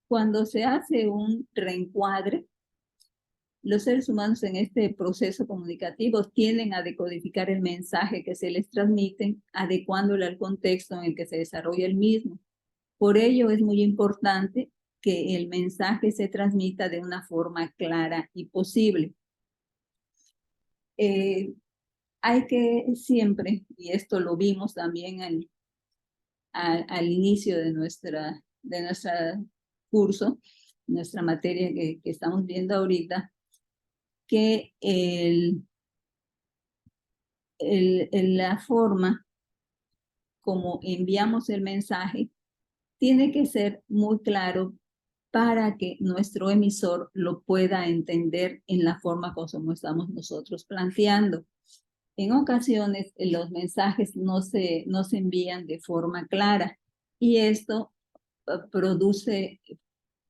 Cuando se hace un reencuadre, los seres humanos en este proceso comunicativo tienden a decodificar el mensaje que se les transmite, adecuándolo al contexto en el que se desarrolla el mismo. Por ello es muy importante que el mensaje se transmita de una forma clara y posible. Hay que siempre, y esto lo vimos también al inicio de nuestra curso, nuestra materia que estamos viendo ahorita, que la forma como enviamos el mensaje tiene que ser muy claro para que nuestro emisor lo pueda entender en la forma como estamos nosotros planteando. En ocasiones los mensajes no se envían de forma clara y esto produce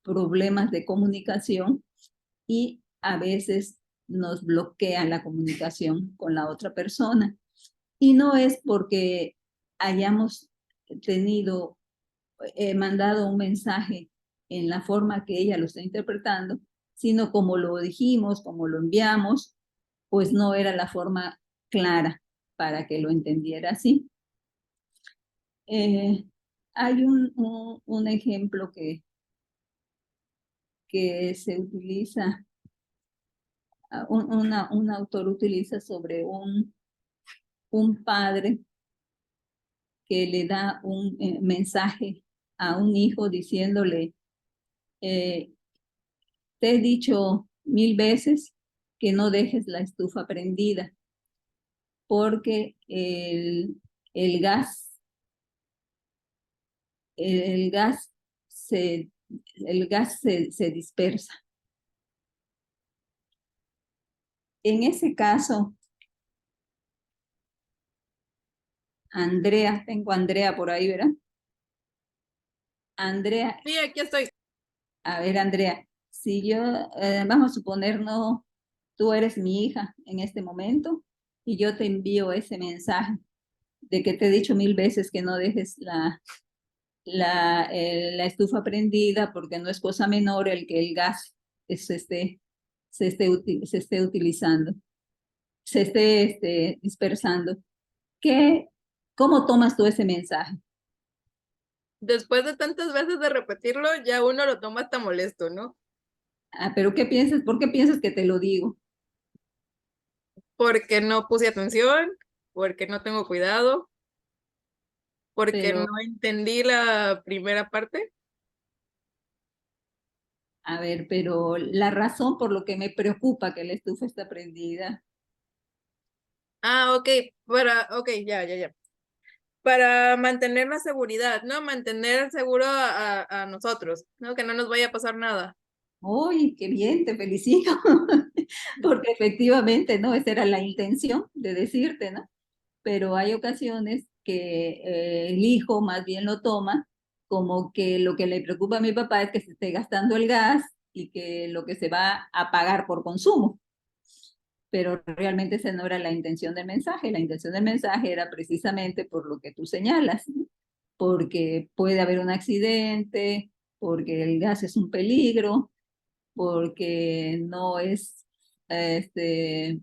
problemas de comunicación y a veces nos bloquea la comunicación con la otra persona. Y no es porque hayamos mandado un mensaje en la forma que ella lo está interpretando, sino como lo dijimos, como lo enviamos, pues no era la forma clara para que lo entendiera así. Hay un ejemplo que se utiliza, un autor utiliza sobre un padre que le da un mensaje a un hijo diciéndole, te he dicho 1000 veces que no dejes la estufa prendida porque el gas, el gas, se, el gas se dispersa. En ese caso, Andrea, tengo a Andrea por ahí, ¿verdad? Andrea. Sí, aquí estoy. A ver, Andrea, si yo, vamos a suponernos, tú eres mi hija en este momento y yo te envío ese mensaje de que te he dicho 1000 veces que no dejes la estufa prendida porque no es cosa menor el que el gas se esté utilizando, se esté dispersando. ¿Cómo tomas tú ese mensaje? Después de tantas veces de repetirlo, ya uno lo toma hasta molesto, ¿no? Pero ¿qué piensas? ¿Por qué piensas que te lo digo? Porque no puse atención, porque no tengo cuidado, porque no Pero, entendí la primera parte. a ver, pero la razón por lo que me preocupa que la estufa está prendida. Ah, ok, ya. Para mantener la seguridad, ¿no? Mantener seguro a nosotros, ¿no? Que no nos vaya a pasar nada. ¡Uy, qué bien! Te felicito. Porque efectivamente, ¿no? Esa era la intención de decirte, ¿no? Pero hay ocasiones que el hijo más bien lo toma como que lo que le preocupa a mi papá es que se esté gastando el gas y que lo que se va a pagar por consumo. Pero realmente esa no era la intención del mensaje. La intención del mensaje era precisamente por lo que tú señalas, ¿no? Porque puede haber un accidente, porque el gas es un peligro, porque no es, este,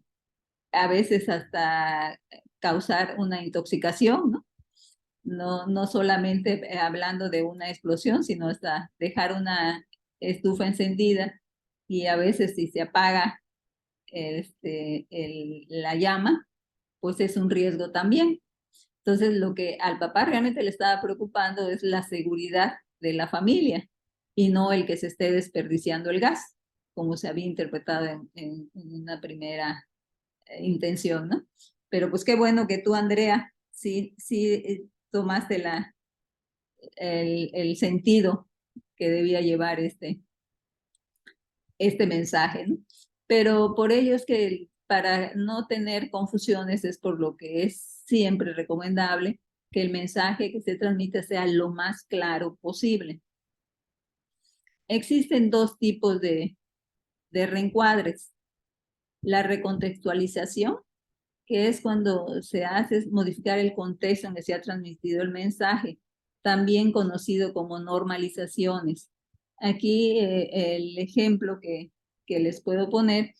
a veces hasta causar una intoxicación, ¿no? No solamente hablando de una explosión, sino hasta dejar una estufa encendida y a veces si se apaga la llama, pues es un riesgo también. Entonces, lo que al papá realmente le estaba preocupando es la seguridad de la familia y no el que se esté desperdiciando el gas, como se había interpretado en una primera intención, ¿no? Pero pues qué bueno que tú, Andrea, sí tomaste el sentido que debía llevar este mensaje, ¿no? Pero por ello es que para no tener confusiones es por lo que es siempre recomendable que el mensaje que se transmite sea lo más claro posible. Existen dos tipos de reencuadres. La recontextualización, que es cuando se hace modificar el contexto en que se ha transmitido el mensaje también conocido como normalizaciones. Aquí el ejemplo que les puedo poner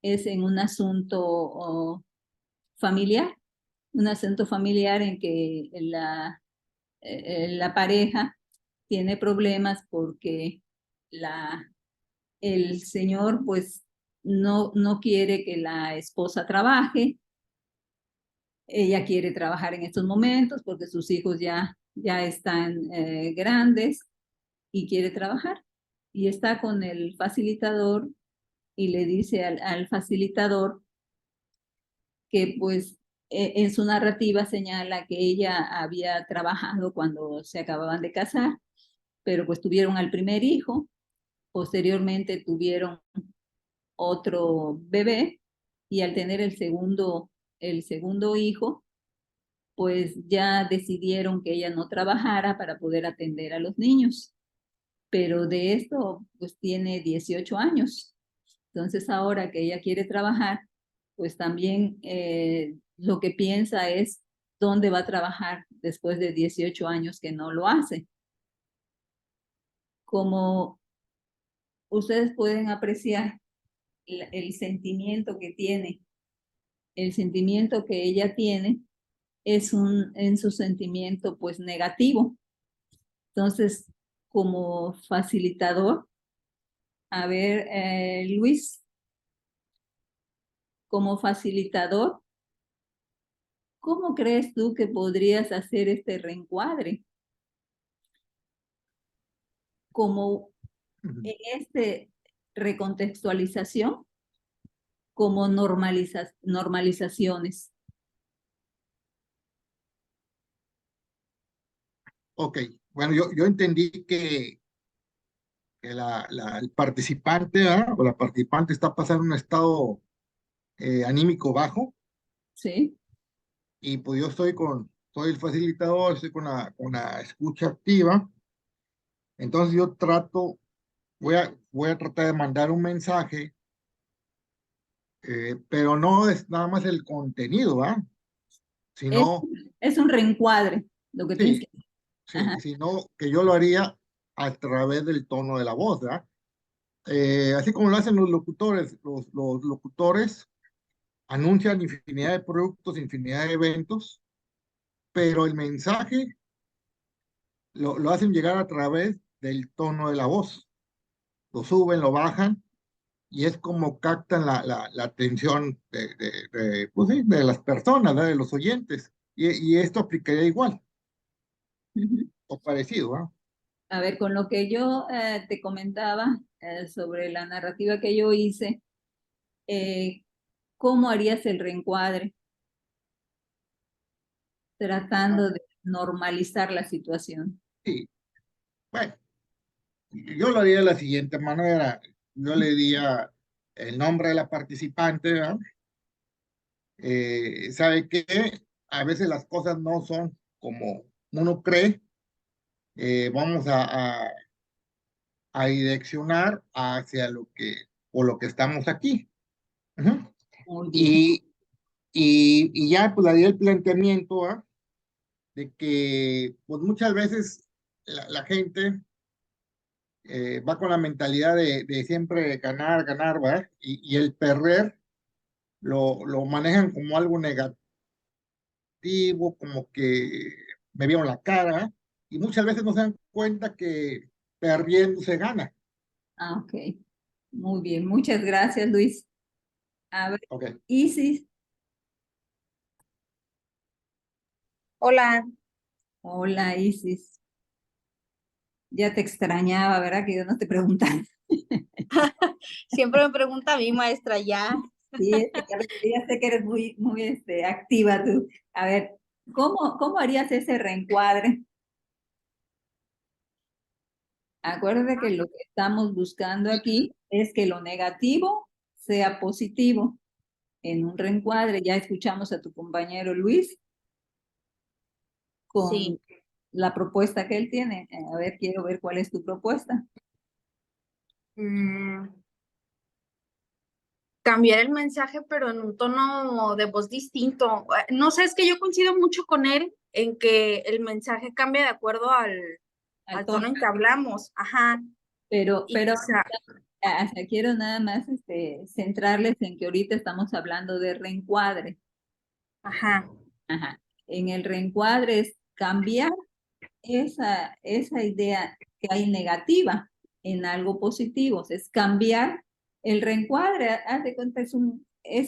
es en un asunto familiar, en que la pareja tiene problemas porque el señor pues no quiere que la esposa trabaje. Ella quiere trabajar en estos momentos porque sus hijos ya están grandes y quiere trabajar. Y está con el facilitador y le dice al facilitador que pues en su narrativa señala que ella había trabajado cuando se acababan de casar, pero pues tuvieron al primer hijo, posteriormente tuvieron otro bebé y al tener el segundo hijo, pues ya decidieron que ella no trabajara para poder atender a los niños. Pero de esto, pues tiene 18 años. Entonces ahora que ella quiere trabajar, pues también lo que piensa es dónde va a trabajar después de 18 años que no lo hace. Como ustedes pueden apreciar el sentimiento que tiene, el sentimiento que ella tiene es en su sentimiento pues negativo. Entonces, como facilitador, a ver, Luis, como facilitador, ¿cómo crees tú que podrías hacer este reencuadre? Como en este recontextualización, como normalizaciones. Ok, bueno, yo entendí que el participante, ¿verdad? O la participante está pasando un estado anímico bajo, ¿Sí? y pues yo soy el facilitador, estoy con la escucha activa. Entonces yo voy a tratar de mandar un mensaje, pero no es nada más el contenido, ¿verdad? Es, Sino, es un reencuadre, lo que tienes sí, que hacer. Ajá. sí, sino que yo lo haría a través del tono de la voz, ¿verdad? Así como lo hacen los locutores. Los locutores anuncian infinidad de productos, infinidad de eventos, pero el mensaje lo hacen llegar a través del tono de la voz. Lo suben, lo bajan, y es como captan la atención pues sí, de las personas, ¿verdad? De los oyentes. Y esto aplicaría igual, Ujú. o parecido, ¿verdad? A ver, con lo que yo te comentaba sobre la narrativa que yo hice, eh, ¿cómo harías el reencuadre tratando de normalizar la situación? Sí, bueno, yo lo haría de la siguiente manera. Yo le diría el nombre de la participante, ¿verdad? ¿Sabe qué? A veces las cosas no son como uno cree. Vamos a direccionar hacia lo que estamos aquí. Ujú. Muy bien. Y, y ya pues le haría el planteamiento, ¿verdad? De que pues muchas veces la gente va con la mentalidad de siempre ganar, ganar, ¿verdad? Y el perder lo manejan como algo negativo, como que me vieron la cara, ¿eh? Y muchas veces no se dan cuenta que perdiendo se gana. Ah, ok. Muy bien. Muchas gracias, Luis. A ver, Ok. Isis. Hola, Hola, Isis. Ya te extrañaba, ¿verdad? Que yo no te preguntaba. siempre me pregunta a mí, maestra, ya. Sí, ya sé que eres muy activa tú. A ver, ¿cómo harías ese reencuadre? Acuérdate que lo que estamos buscando aquí es que lo negativo sea positivo. En un reencuadre, ya escuchamos a tu compañero Luis con Sí, la propuesta que él tiene. A ver, quiero ver cuál es tu propuesta. mm, cambiar el mensaje, pero en un tono de voz distinto. No sé, es que yo coincido mucho con él en que el mensaje cambia de acuerdo al al tono. tono en que hablamos. Ajá. Pero Y quizá, hasta quiero nada más centrarles en que ahorita estamos hablando de reencuadre. ajá. Ajá. En el reencuadre es cambiar esa idea que hay negativa en algo positivo, o sea, es cambiar el reencuadre. Haz de cuenta, es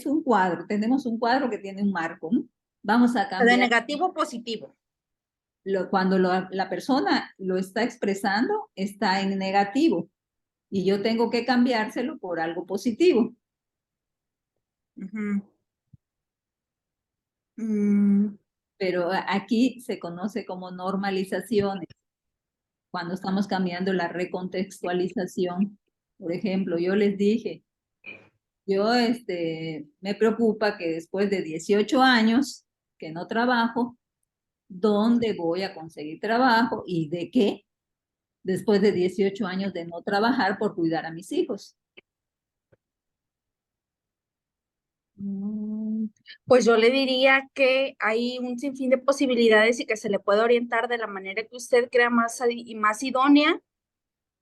un cuadro, tenemos un cuadro que tiene un marco, ¿no? Vamos a De cambiar, negativo a positivo. cuando la persona lo está expresando, está en negativo, y yo tengo que cambiárselo por algo positivo. Ujú. Mm, Pero aquí se conoce como normalizaciones, cuando estamos cambiando la recontextualización. Por ejemplo, yo les dije, yo me preocupa que después de 18 años que no trabajo, ¿dónde voy a conseguir trabajo y de qué? Después de 18 años de no trabajar por cuidar a mis hijos. Pues yo le diría que hay un sinfín de posibilidades y que se le puede orientar de la manera que usted crea más idónea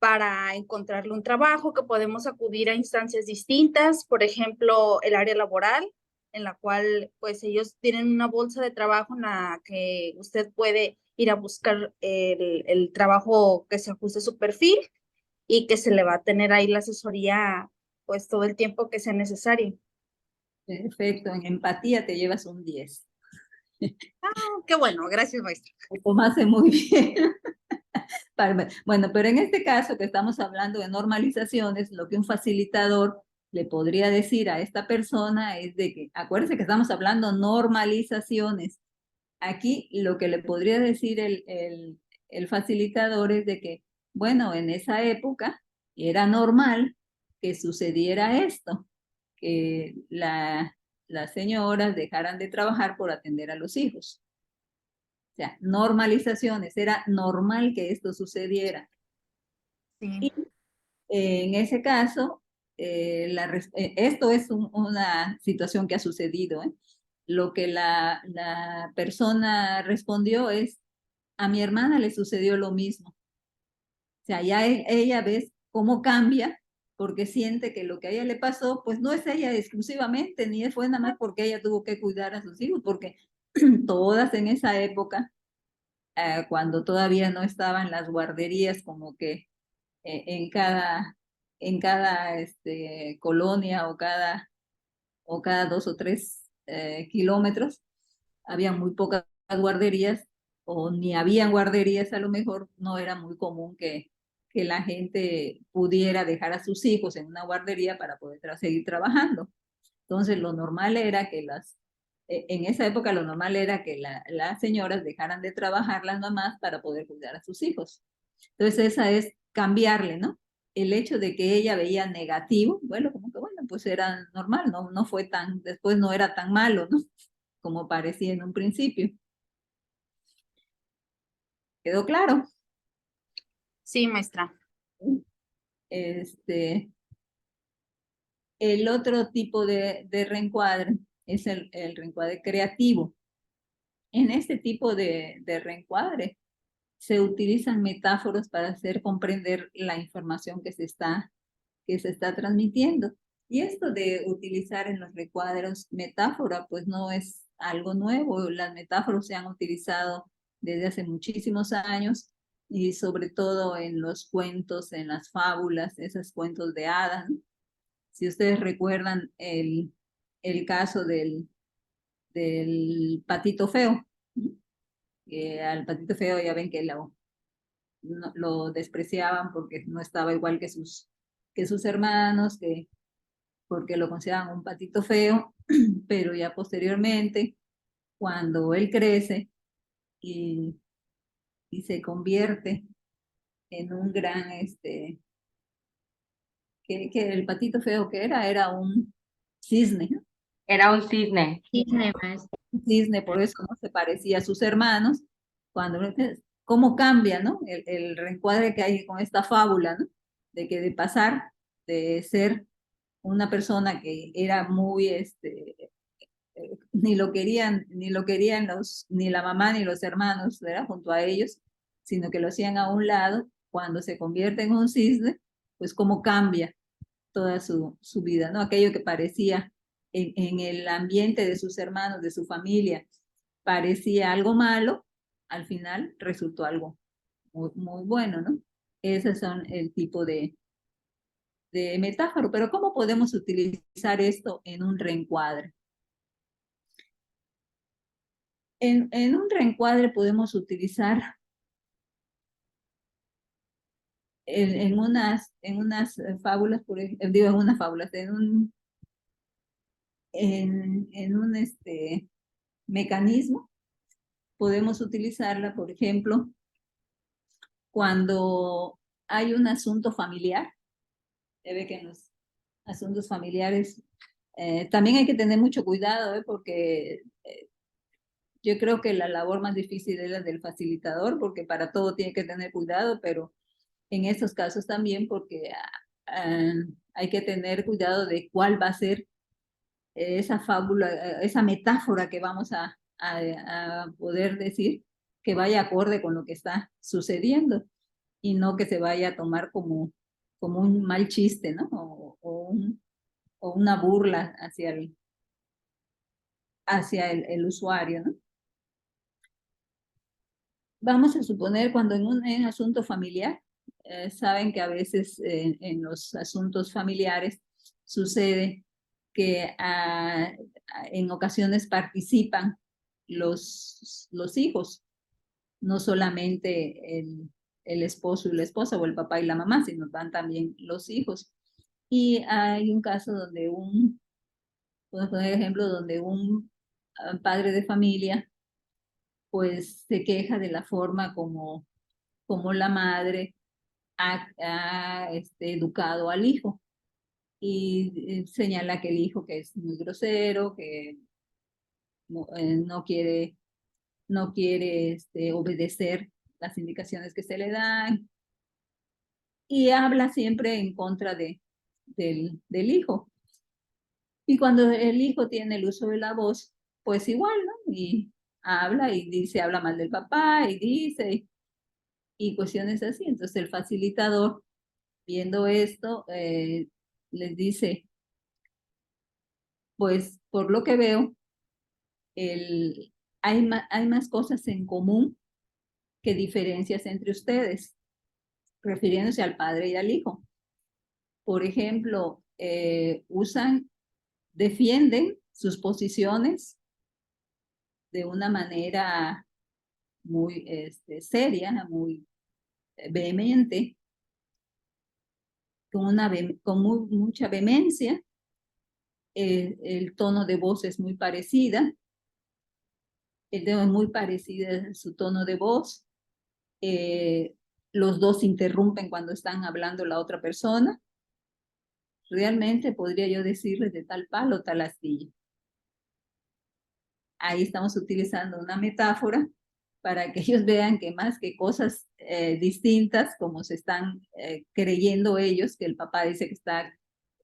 para encontrarle un trabajo, que podemos acudir a instancias distintas, por ejemplo, el área laboral, en la cual pues ellos tienen una bolsa de trabajo en la que usted puede ir a buscar el trabajo que se ajuste a su perfil y que se le va a tener ahí la asesoría pues todo el tiempo que sea necesario. Perfecto, en empatía te llevas un 10. Qué bueno, gracias, maestra. Lo tomaste muy bien. Bueno, pero en este caso que estamos hablando de normalizaciones, lo que un facilitador le podría decir a esta persona es de que, acuérdense que estamos hablando normalizaciones. Aquí lo que le podría decir el facilitador es de que, bueno, en esa época era normal que sucediera esto, que las señoras dejaran de trabajar por atender a los hijos. O sea, normalizaciones, era normal que esto sucediera. Sí. Y en ese caso, esto es una situación que ha sucedido, ¿eh? Lo que la persona respondió es, a mi hermana le sucedió lo mismo. O sea, ya ella ves cómo cambia, porque siente que lo que a ella le pasó, pues no es ella exclusivamente, ni fue nada más porque ella tuvo que cuidar a sus hijos, porque todas en esa época, cuando todavía no estaban las guarderías, como que en cada colonia o cada 2 o 3 kilómetros, había muy pocas guarderías o ni habían guarderías, a lo mejor no era muy común que la gente pudiera dejar a sus hijos en una guardería para poder seguir trabajando. Entonces lo normal era que en esa época lo normal era que las señoras dejaran de trabajar, las mamás, para poder cuidar a sus hijos. Entonces esa es cambiarle, ¿no? El hecho de que ella veía negativo, bueno, como que bueno, pues era normal, no fue después no era tan malo, ¿no? Como parecía en un principio. ¿Quedó claro? Sí, maestra. Este, el otro tipo de reencuadre es el reencuadre creativo. En este tipo de reencuadre se utilizan metáforas para hacer comprender la información que se está transmitiendo. Y esto de utilizar en los recuadros metáfora, pues no es algo nuevo. Las metáforas se han utilizado desde hace muchísimos años y sobre todo en los cuentos, en las fábulas, esos cuentos de hadas, ¿no? Si ustedes recuerdan el caso del patito feo, ¿no? Que al patito feo ya ven que lo despreciaban porque no estaba igual que sus hermanos, porque lo consideraban un patito feo, pero ya posteriormente, cuando él crece y, y se convierte en un gran, que el patito feo que era un cisne, ¿no? Era un cisne. Sí, maestra. Un cisne, por eso no se parecía a sus hermanos, cómo cambia, ¿no? El reencuadre que hay con esta fábula, ¿no? De que de pasar de ser una persona que era muy, ni lo querían ni la mamá ni los hermanos, ¿verdad? Junto a ellos, sino que lo hacían a un lado. Cuando se convierte en un cisne, pues cómo cambia toda su vida, ¿no? Aquello que parecía en el ambiente de sus hermanos, de su familia, parecía algo malo, al final resultó algo muy, muy bueno, ¿no? Esos son el tipo de metáfora, pero ¿cómo podemos utilizar esto en un reencuadre? En un reencuadre podemos utilizar en unas fábulas, digo, en unas fábulas, en un mecanismo, podemos utilizarla, por ejemplo, cuando hay un asunto familiar. Se ve que en los asuntos familiares también hay que tener mucho cuidado, porque yo creo que la labor más difícil es la del facilitador, porque para todo tiene que tener cuidado, pero en estos casos también porque hay que tener cuidado de cuál va a ser esa fábula, esa metáfora que vamos a poder decir, que vaya acorde con lo que está sucediendo y no que se vaya a tomar como un mal chiste, ¿no? O una burla hacia el usuario, ¿no? Vamos a suponer cuando en un asunto familiar, saben que a veces en los asuntos familiares sucede que en ocasiones participan los hijos, no solamente el esposo y la esposa o el papá y la mamá, sino van también los hijos. Y hay un caso donde podemos poner ejemplo, donde un padre de familia pues se queja de la forma como la madre ha educado al hijo y señala que el hijo que es muy grosero, que no quiere obedecer las indicaciones que se le dan y habla siempre en contra del hijo. Y cuando el hijo tiene el uso de la voz, pues igual, ¿no? Y habla y dice, habla mal del papá y dice, y cuestiones así. Entonces el facilitador, viendo esto, les dice, pues por lo que veo, hay más cosas en común que diferencias entre ustedes, refiriéndose al padre y al hijo. Por ejemplo, defienden sus posiciones de una manera muy seria, muy vehemente, con mucha vehemencia. El tono de voz es muy parecida, su tono de voz. Los dos interrumpen cuando están hablando la otra persona. Realmente podría yo decirles de tal palo, tal astilla. Ahí estamos utilizando una metáfora para que ellos vean que más que cosas distintas, como se están creyendo ellos, que el papá dice que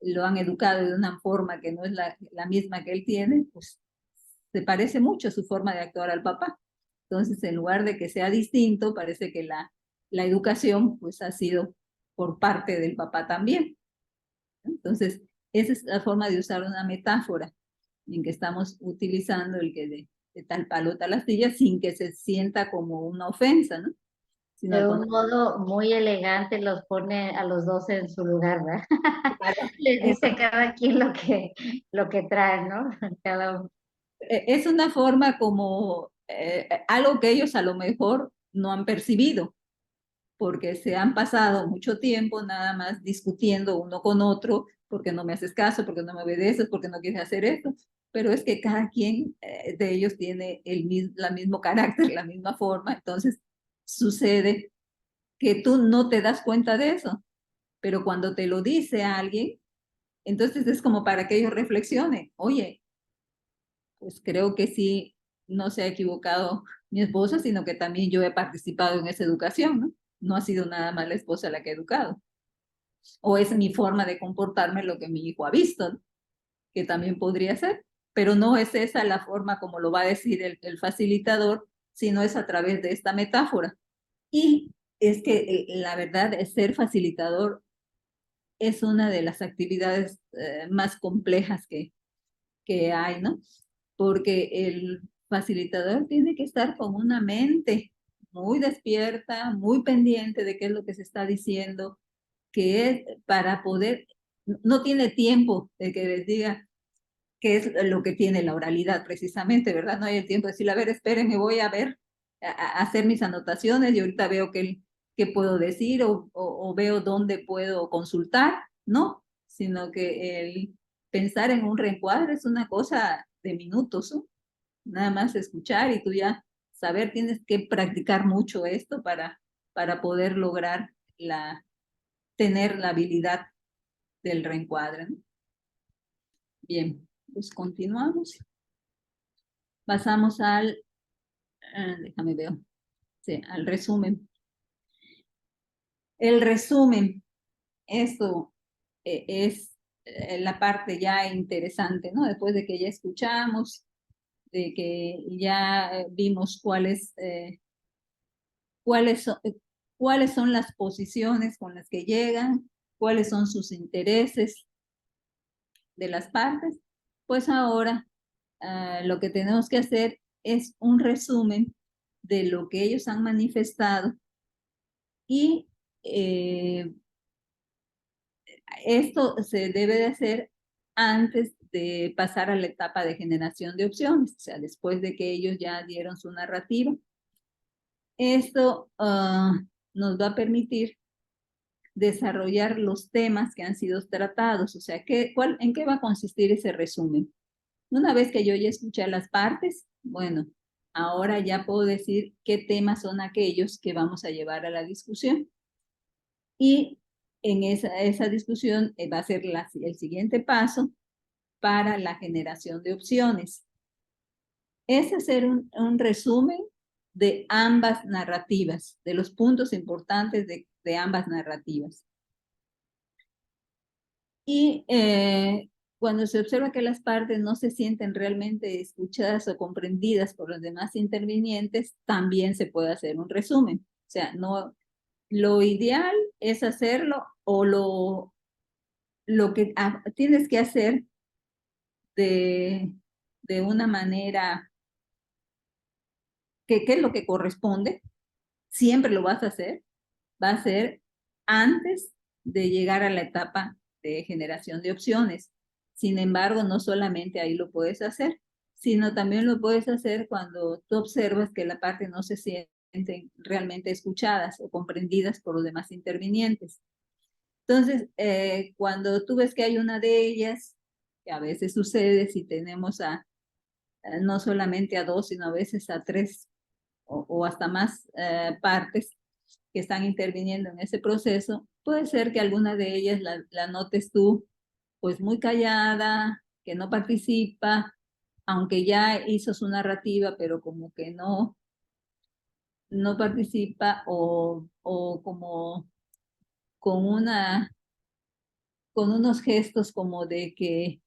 lo han educado de una forma que no es la misma que él tiene, pues se parece mucho su forma de actuar al papá. Entonces, en lugar de que sea distinto, parece que la educación pues ha sido por parte del papá también. Entonces, esa es la forma de usar una metáfora en que estamos utilizando el que de tal palo, tal astilla, sin que se sienta como una ofensa, ¿no? Sino De un modo muy elegante los pone a los dos en su lugar, ¿verdad? Les dice cada quien lo que trae, ¿no? Cada uno. Es una forma como algo que ellos a lo mejor no han percibido, porque se han pasado mucho tiempo nada más discutiendo uno con otro, porque no me haces caso, porque no me obedeces, porque no quieres hacer esto, pero es que cada quien de ellos tiene la mismo carácter, la misma forma, entonces sucede que tú no te das cuenta de eso, pero cuando te lo dice alguien, entonces es como para que ellos reflexionen, oye, pues creo que sí, no se ha equivocado mi esposa, sino que también yo he participado en esa educación, ¿no? No ha sido nada más la esposa la que ha educado. O es mi forma de comportarme lo que mi hijo ha visto, ¿no? Que también podría ser, pero no es esa la forma como lo va a decir el facilitador, sino es a través de esta metáfora. Y es que la verdad, ser facilitador es una de las actividades más complejas que hay, ¿no? Porque el facilitador tiene que estar con una mente muy despierta, muy pendiente de qué es lo que se está diciendo, que es para poder, no tiene tiempo de que les diga qué es lo que tiene la oralidad precisamente, ¿verdad? No hay el tiempo de decir, a ver, espérenme, voy a ver, a hacer mis anotaciones y ahorita veo qué puedo decir o veo dónde puedo consultar, ¿no? Sino que el pensar en un reencuadre es una cosa de minutos, ¿no? Nada más escuchar y tú ya saber, tienes que practicar mucho esto para poder lograr tener la habilidad del reencuadre, ¿no? Bien, pues continuamos. Pasamos déjame ver, sí, al resumen. El resumen, esto es la parte ya interesante, ¿no? Después de que ya escuchamos, de que ya vimos cuáles son las posiciones con las que llegan, cuáles son sus intereses de las partes, pues ahora lo que tenemos que hacer es un resumen de lo que ellos han manifestado y esto se debe de hacer antes de pasar a la etapa de generación de opciones, o sea, después de que ellos ya dieron su narrativa. Esto nos va a permitir desarrollar los temas que han sido tratados, o sea, ¿en qué va a consistir ese resumen? Una vez que yo ya escuché las partes, bueno, ahora ya puedo decir qué temas son aquellos que vamos a llevar a la discusión. Y en esa discusión va a ser el siguiente paso para la generación de opciones. Es hacer un resumen de ambas narrativas, de los puntos importantes de ambas narrativas. Y cuando se observa que las partes no se sienten realmente escuchadas o comprendidas por los demás intervinientes, también se puede hacer un resumen. O sea, no, lo ideal es hacerlo o lo que tienes que hacer de una manera que es lo que corresponde, siempre lo vas a hacer, va a ser antes de llegar a la etapa de generación de opciones. Sin embargo, no solamente ahí lo puedes hacer, sino también lo puedes hacer cuando tú observas que la parte no se sienten realmente escuchadas o comprendidas por los demás intervinientes. Entonces, cuando tú ves que hay una de ellas, que a veces sucede si tenemos no solamente a dos, sino a veces a tres o hasta más partes que están interviniendo en ese proceso, puede ser que alguna de ellas la notes tú pues muy callada, que no participa, aunque ya hizo su narrativa, pero como que no participa o como con con unos gestos como de que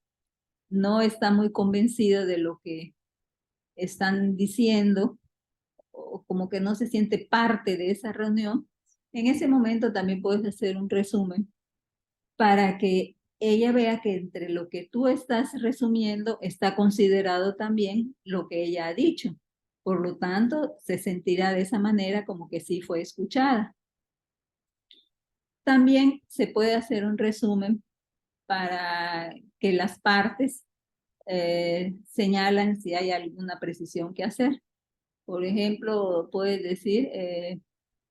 no está muy convencido de lo que están diciendo o como que no se siente parte de esa reunión. En ese momento también puedes hacer un resumen para que ella vea que entre lo que tú estás resumiendo está considerado también lo que ella ha dicho. Por lo tanto, se sentirá de esa manera como que sí fue escuchada. También se puede hacer un resumen para que las partes señalan si hay alguna precisión que hacer. Por ejemplo, puedes decir,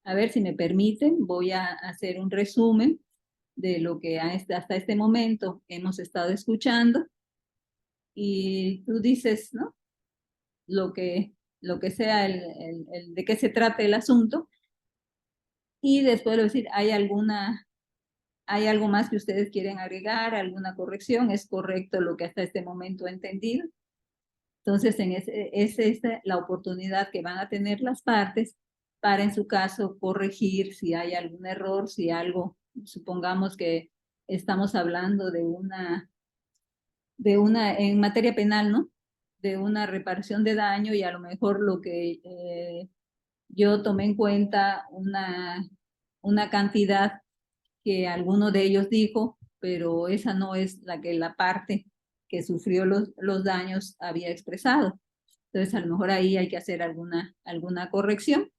a ver si me permiten, voy a hacer un resumen de lo que hasta este momento hemos estado escuchando y tú dices, ¿no? Lo que sea, de qué se trata el asunto y después de decir, ¿hay algo más que ustedes quieren agregar? ¿Alguna corrección? ¿Es correcto lo que hasta este momento he entendido? Entonces, es esta la oportunidad que van a tener las partes para, en su caso, corregir si hay algún error, si algo Supongamos que estamos hablando en materia penal, ¿no? De una reparación de daño, y a lo mejor lo que yo tomé en cuenta una cantidad que alguno de ellos dijo, pero esa no es la que la parte que sufrió los daños había expresado. Entonces, a lo mejor ahí hay que hacer alguna corrección.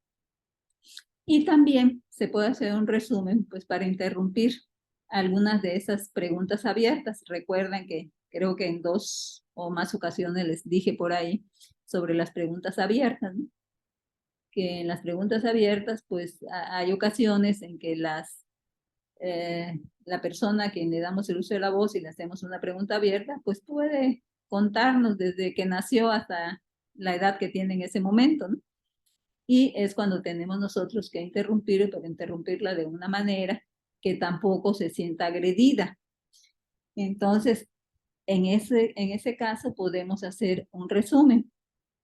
Y también se puede hacer un resumen, pues, para interrumpir algunas de esas preguntas abiertas. Recuerden que creo que en 2 o más ocasiones les dije por ahí sobre las preguntas abiertas, ¿no? Que en las preguntas abiertas, pues, hay ocasiones en que la persona a quien le damos el uso de la voz y le hacemos una pregunta abierta, pues puede contarnos desde que nació hasta la edad que tiene en ese momento, ¿no? Y es cuando tenemos nosotros que interrumpir, pero interrumpirla de una manera que tampoco se sienta agredida. Entonces, en ese caso podemos hacer un resumen.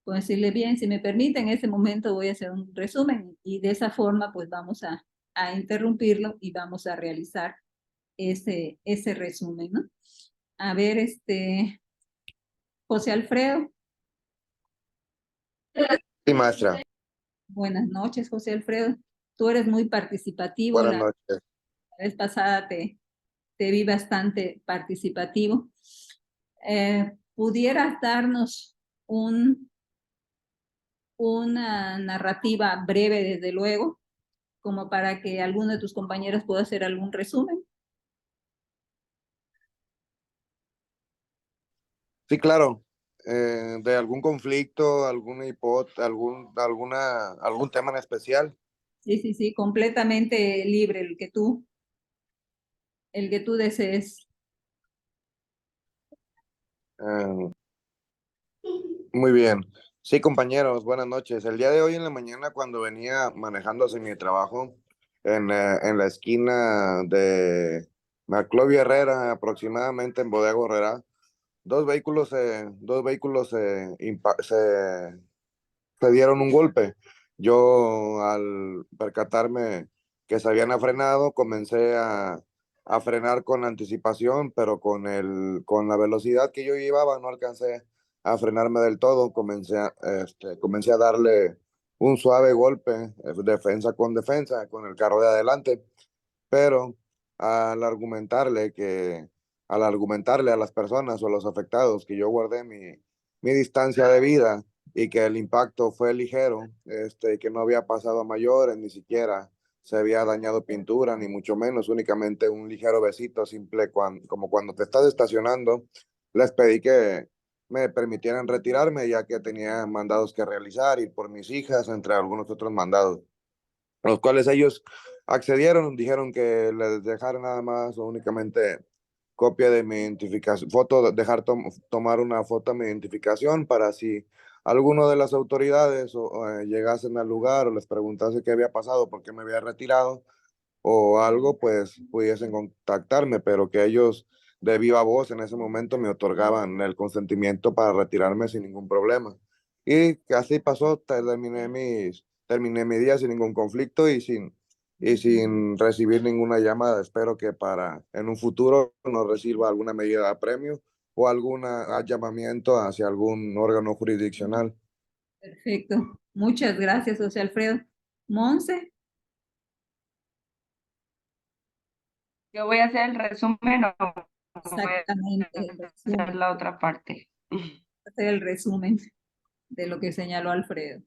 Puedo decirle, bien, si me permite, en ese momento voy a hacer un resumen, y de esa forma pues vamos a interrumpirlo y vamos a realizar ese resumen, ¿no? A ver, José Alfredo. Sí, maestra. Buenas noches, José Alfredo. Tú eres muy participativo. Buenas La noches. vez pasada te vi bastante participativo. ¿Pudieras darnos una narrativa breve, desde luego, como para que alguno de tus compañeros pueda hacer algún resumen? Sí, claro. De algún conflicto, alguna algún tema en especial. Sí, sí, completamente libre, el que tú desees. Eh, Muy bien. Sí, compañeros, buenas noches. El día de hoy en la mañana, cuando venía manejando hacia mi trabajo en la esquina de Maclovio Herrera, aproximadamente en Bodega Herrera, dos vehículos se dieron un golpe. Yo, al percatarme que se habían frenado, comencé a frenar con anticipación, pero con la velocidad que yo llevaba no alcancé a frenarme del todo. Comencé a darle un suave golpe, defensa con el carro de adelante, pero al argumentarle al argumentarle a las personas o a los afectados que yo guardé mi distancia de vida y que el impacto fue ligero, que no había pasado a mayores, ni siquiera se había dañado pintura, ni mucho menos, únicamente un ligero besito simple, como cuando te estás estacionando, les pedí que me permitieran retirarme, ya que tenía mandados que realizar, ir por mis hijas, entre algunos otros mandados, los cuales ellos accedieron, dijeron que les dejara nada más o únicamente copia de mi identificación, tomar una foto de mi identificación, para si alguno de las autoridades llegasen al lugar o les preguntase qué había pasado, por qué me había retirado o algo, pues pudiesen contactarme, pero que ellos de viva voz en ese momento me otorgaban el consentimiento para retirarme sin ningún problema. Y que así pasó, terminé mi día sin ningún conflicto y sin recibir ninguna llamada. Espero que en un futuro no reciba alguna medida de apremio o algún llamamiento hacia algún órgano jurisdiccional. Perfecto. Muchas gracias, José Alfredo. Monse. Yo voy a hacer el resumen o voy Exactamente, el a resumen. hacer la otra parte. Hacer el resumen de lo que señaló Alfredo.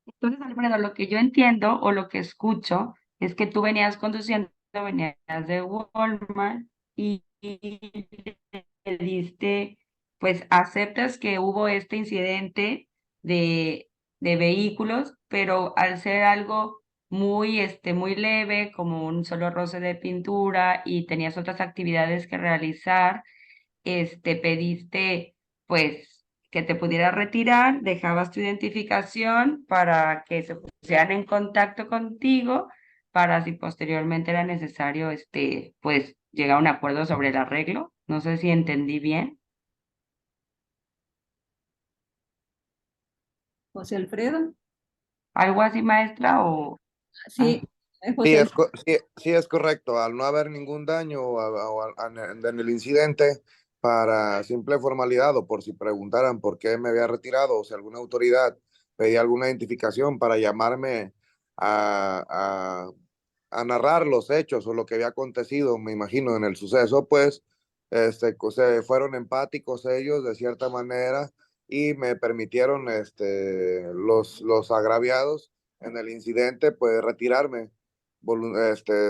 Entonces, Alfredo, lo que yo entiendo o lo que escucho es que tú venías conduciendo, venías de Walmart y le diste, pues aceptas que hubo este incidente de, de vehículos, pero al ser algo muy leve, como un solo roce de pintura y tenías otras actividades que realizar, pediste, pues, que te pudieras retirar, dejabas tu identificación para que se pusieran en contacto contigo para si posteriormente era necesario, pues, llegar a un acuerdo sobre el arreglo. No sé si entendí bien. José Alfredo. ¿Algo así, maestra? O... Sí, Sí José? sí es correcto. Al no haber ningún daño en el incidente, para simple formalidad o por si preguntaran por qué me había retirado o si alguna autoridad pedía alguna identificación para llamarme a, a narrar los hechos o lo que había acontecido, me imagino, en el suceso, pues se fueron empáticos ellos de cierta manera y me permitieron los agraviados en el incidente, pues retirarme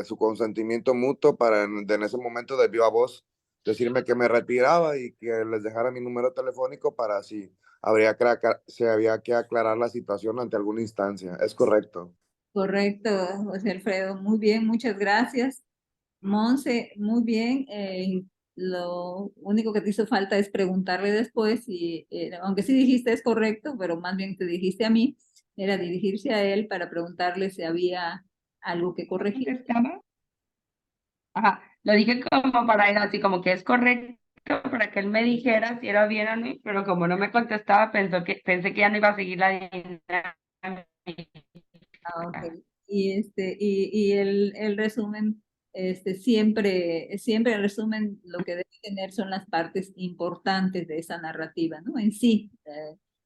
su consentimiento mutuo para en ese momento de viva voz decirme que me retiraba y que les dejara mi número telefónico para si se había que aclarar la situación ante alguna instancia. Es correcto. Correcto, José Alfredo, muy bien, muchas gracias. Monse, muy bien. Lo único que te hizo falta es preguntarle después y aunque sí dijiste es correcto, pero más bien te dijiste a mí, era dirigirse a él para preguntarle si había algo que corregir. ¿Contestaba? Ajá, lo dije como para ir así, como que es correcto, para que él me dijera si era bien o no, pero como no me contestaba, pensé que ya no iba a seguir la dinámica. Ah, ok. Y el resumen, siempre el resumen lo que debe tener son las partes importantes de esa narrativa, ¿no? En sí,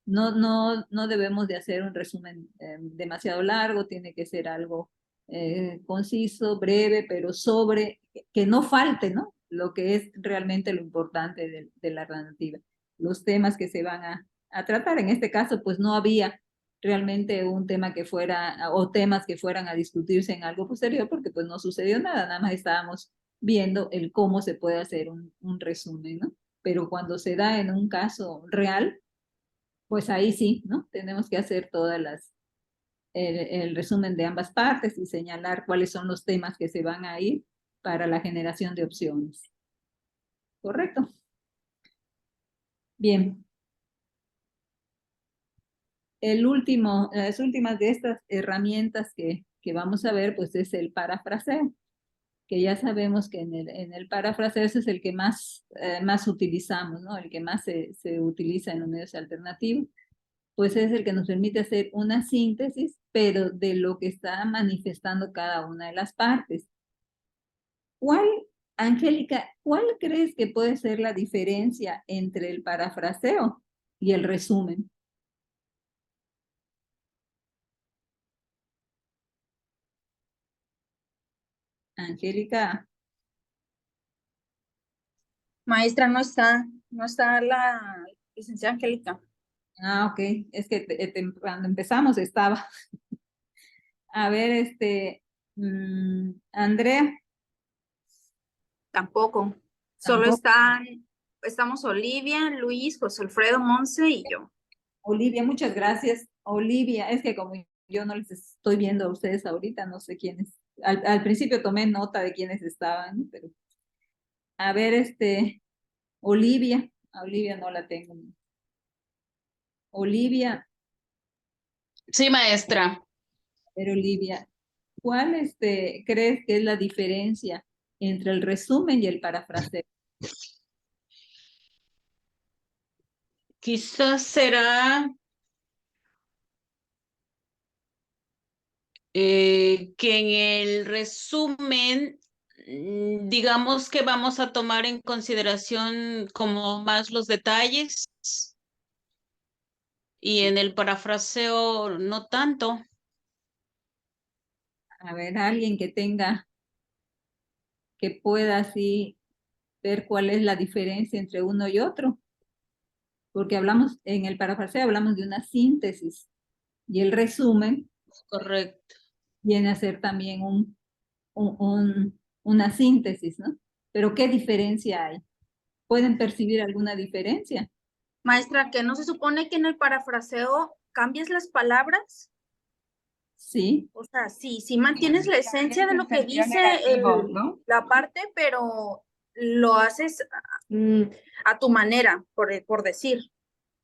no debemos de hacer un resumen demasiado largo, tiene que ser algo conciso, breve, pero que no falte, ¿no? Lo que es realmente lo importante de la narrativa. Los temas que se van a tratar, en este caso, pues no había realmente un tema que fuera, o temas que fueran a discutirse en algo posterior, porque pues no sucedió nada, nada más estábamos viendo el cómo se puede hacer un resumen, ¿no? Pero cuando se da en un caso real, pues ahí sí, ¿no? Tenemos que hacer el resumen de ambas partes y señalar cuáles son los temas que se van a ir para la generación de opciones. ¿Correcto? Bien. Las últimas de estas herramientas que vamos a ver, pues es el parafraseo, que ya sabemos que en el parafraseo ese es el que más utilizamos, ¿no? El que más se utiliza en los medios alternativos, pues es el que nos permite hacer una síntesis, pero de lo que está manifestando cada una de las partes. Angélica, ¿cuál crees que puede ser la diferencia entre el parafraseo y el resumen? Angélica. Maestra, no está la licenciada Angélica. Ah, ok, es que cuando empezamos estaba. A ver, Andrea. Tampoco. Solo Tampoco. estamos Olivia, Luis, José Alfredo, Monse y yo. Olivia, muchas gracias. Olivia, es que como yo no les estoy viendo a ustedes ahorita, no sé quiénes. Al principio tomé nota de quiénes estaban, ¿no? Pero a ver, Olivia. A Olivia no la tengo. Olivia. Sí, maestra. Pero Olivia, ¿cuál crees que es la diferencia entre el resumen y el parafraseo? Quizás será que en el resumen, digamos que vamos a tomar en consideración como más los detalles y en el parafraseo no tanto. A ver, alguien que pueda así ver cuál es la diferencia entre uno y otro. Porque en el parafraseo hablamos de una síntesis y el resumen Correcto. viene a ser también una síntesis, ¿no? Pero ¿qué diferencia hay? ¿Pueden percibir alguna diferencia? Maestra, ¿que no se supone que en el parafraseo cambias las palabras? Sí. O sea, sí mantienes la esencia de lo que dice ¿no? la parte, pero lo haces a tu manera, por decir.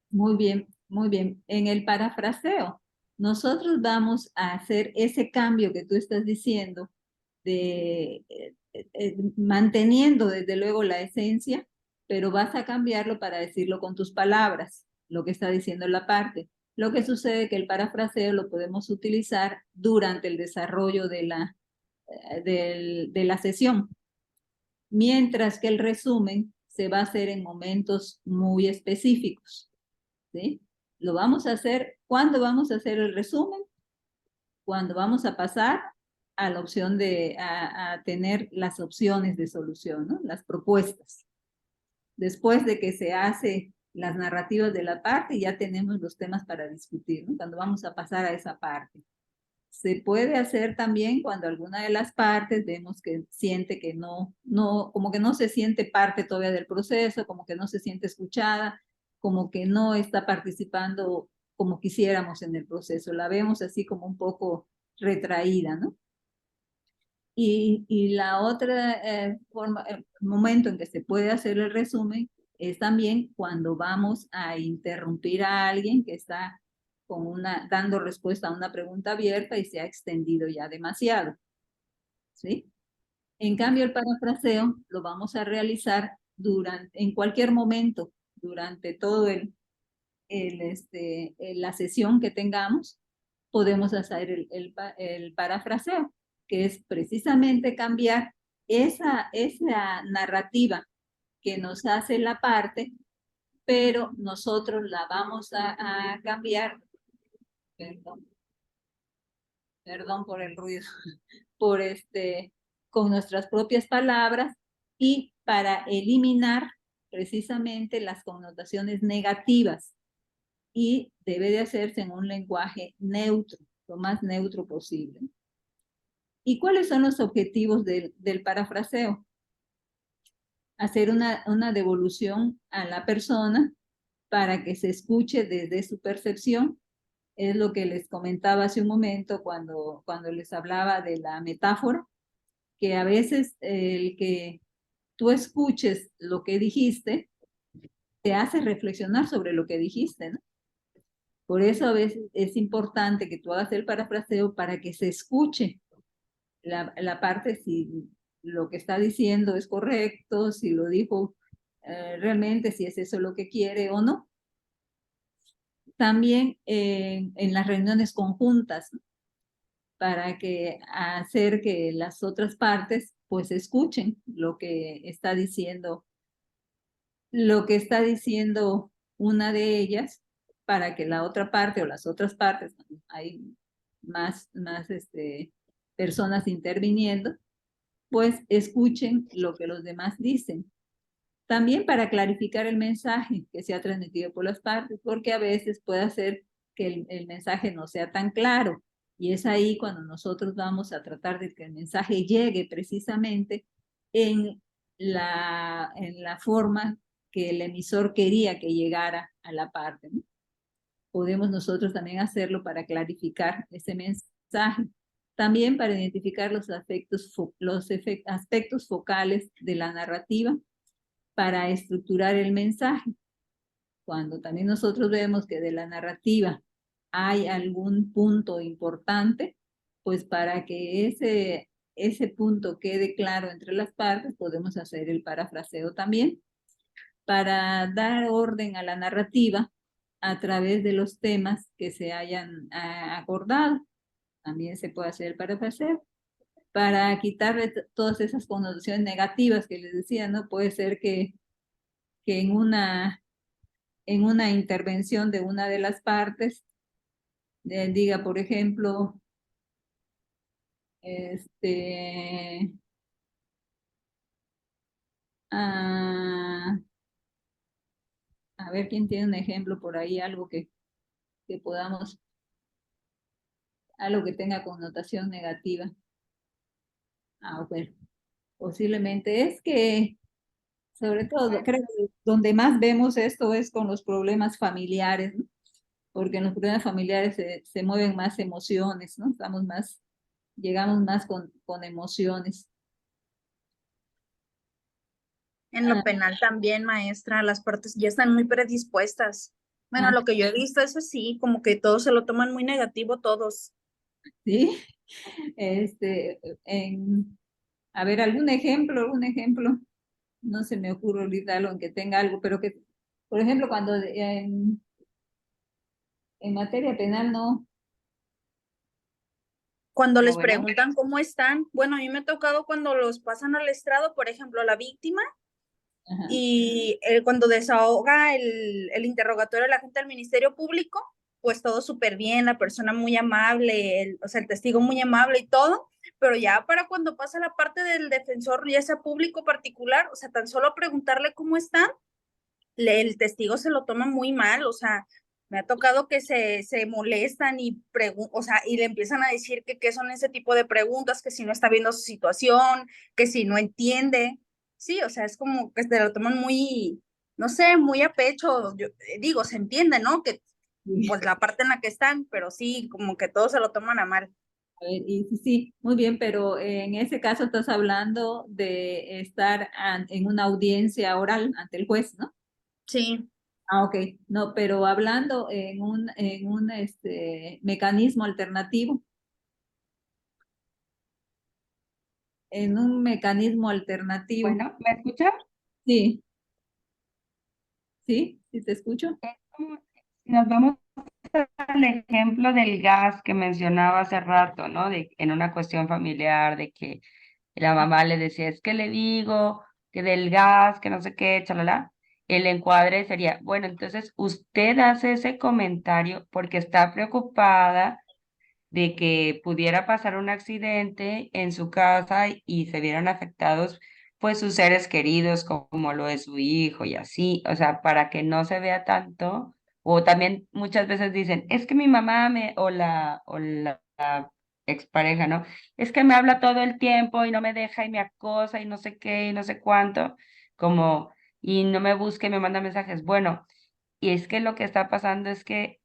Muy bien, muy bien. En el parafraseo, nosotros vamos a hacer ese cambio que tú estás diciendo, manteniendo desde luego la esencia, pero vas a cambiarlo para decirlo con tus palabras, lo que está diciendo la parte. Lo que sucede es que el parafraseo lo podemos utilizar durante el desarrollo de la sesión, mientras que el resumen se va a hacer en momentos muy específicos, ¿sí? Lo vamos a hacer, ¿cuándo vamos a hacer el resumen? Cuando vamos a pasar a la opción a tener las opciones de solución, ¿no? Las propuestas. Después de que se hace las narrativas de la parte, ya tenemos los temas para discutir, ¿no? Cuando vamos a pasar a esa parte. Se puede hacer también cuando alguna de las partes vemos que siente que como que no se siente parte todavía del proceso, como que no se siente escuchada, como que no está participando como quisiéramos en el proceso. La vemos así como un poco retraída, ¿no? Y la otra momento en que se puede hacer el resumen es también cuando vamos a interrumpir a alguien que está dando respuesta a una pregunta abierta y se ha extendido ya demasiado, ¿sí? En cambio, el parafraseo lo vamos a realizar en cualquier momento, durante todo la sesión que tengamos, podemos hacer el parafraseo, que es precisamente cambiar esa narrativa que nos hace la parte, pero nosotros la vamos a cambiar, perdón por el ruido, con nuestras propias palabras y para eliminar precisamente las connotaciones negativas, y debe de hacerse en un lenguaje neutro, lo más neutro posible. ¿Y cuáles son los objetivos del parafraseo? Hacer una devolución a la persona para que se escuche desde su percepción. Es lo que les comentaba hace un momento cuando les hablaba de la metáfora, que a veces el que tú escuches lo que dijiste te hace reflexionar sobre lo que dijiste, ¿no? Por eso a veces es importante que tú hagas el parafraseo para que se escuche la parte, si lo que está diciendo es correcto, si lo dijo realmente, si es eso lo que quiere o no. También en las reuniones conjuntas, ¿no? Para hacer que las otras partes pues escuchen lo que está diciendo una de ellas, para que la otra parte o las otras partes, hay más personas interviniendo, pues escuchen lo que los demás dicen. También para clarificar el mensaje que se ha transmitido por las partes, porque a veces puede hacer que el mensaje no sea tan claro. Y es ahí cuando nosotros vamos a tratar de que el mensaje llegue precisamente en la forma que el emisor quería que llegara a la parte, ¿no? Podemos nosotros también hacerlo para clarificar ese mensaje. También para identificar los aspectos focales de la narrativa, para estructurar el mensaje. Cuando también nosotros vemos que de la narrativa hay algún punto importante, pues para que ese punto quede claro entre las partes, podemos hacer el parafraseo también, para dar orden a la narrativa a través de los temas que se hayan acordado. También se puede hacer el parafraseo para quitarle todas esas connotaciones negativas que les decía, ¿no? Puede ser que en una intervención de una de las partes diga, por ejemplo, a ver quién tiene un ejemplo por ahí, algo que podamos, algo que tenga connotación negativa. Bueno, posiblemente es que, sobre todo, creo que donde más vemos esto es con los problemas familiares, ¿no? Porque en los problemas familiares se mueven más emociones, ¿no? Llegamos más con emociones. En lo penal también, maestra, las partes ya están muy predispuestas. Bueno, lo que yo he visto es así, como que todos se lo toman muy negativo, todos. Sí, a ver, algún ejemplo, no se me ocurre ahorita algo en que tenga algo, pero que, por ejemplo, cuando en materia penal no. Cuando les bueno. preguntan cómo están, bueno, a mí me ha tocado cuando los pasan al estrado, por ejemplo, la víctima, Ajá. y cuando desahoga el interrogatorio de la gente del Ministerio Público, pues todo súper bien, la persona muy amable, o sea, el testigo muy amable y todo, pero ya para cuando pasa la parte del defensor, ya sea público o particular, o sea, tan solo preguntarle cómo están, el testigo se lo toma muy mal, o sea, me ha tocado que se molestan y o sea, y le empiezan a decir que qué son ese tipo de preguntas, que si no está viendo su situación, que si no entiende. Sí, o sea, es como que se lo toman muy, no sé, muy a pecho. Yo digo, se entiende, ¿no? Que pues la parte en la que están, pero sí, como que todos se lo toman a mal. A ver, y sí, muy bien, pero en ese caso estás hablando de estar en una audiencia oral ante el juez, ¿no? Sí. Ah, ok. No, pero hablando en un mecanismo alternativo, en un mecanismo alternativo. Bueno, ¿me escucha? Sí, sí, sí te escucho. Es como si nos vamos al ejemplo del gas que mencionaba hace rato, ¿no? De, en una cuestión familiar, de que la mamá le decía, es que le digo que del gas, que no sé qué, chalala. El encuadre sería, bueno, entonces usted hace ese comentario porque está preocupada de que pudiera pasar un accidente en su casa y se vieran afectados pues sus seres queridos como lo es su hijo y así, o sea, para que no se vea tanto, o también muchas veces dicen, es que mi mamá la expareja, ¿no? Es que me habla todo el tiempo y no me deja y me acosa y no sé qué y no sé cuánto, como, y no me busca y me manda mensajes. Bueno, y es que lo que está pasando es que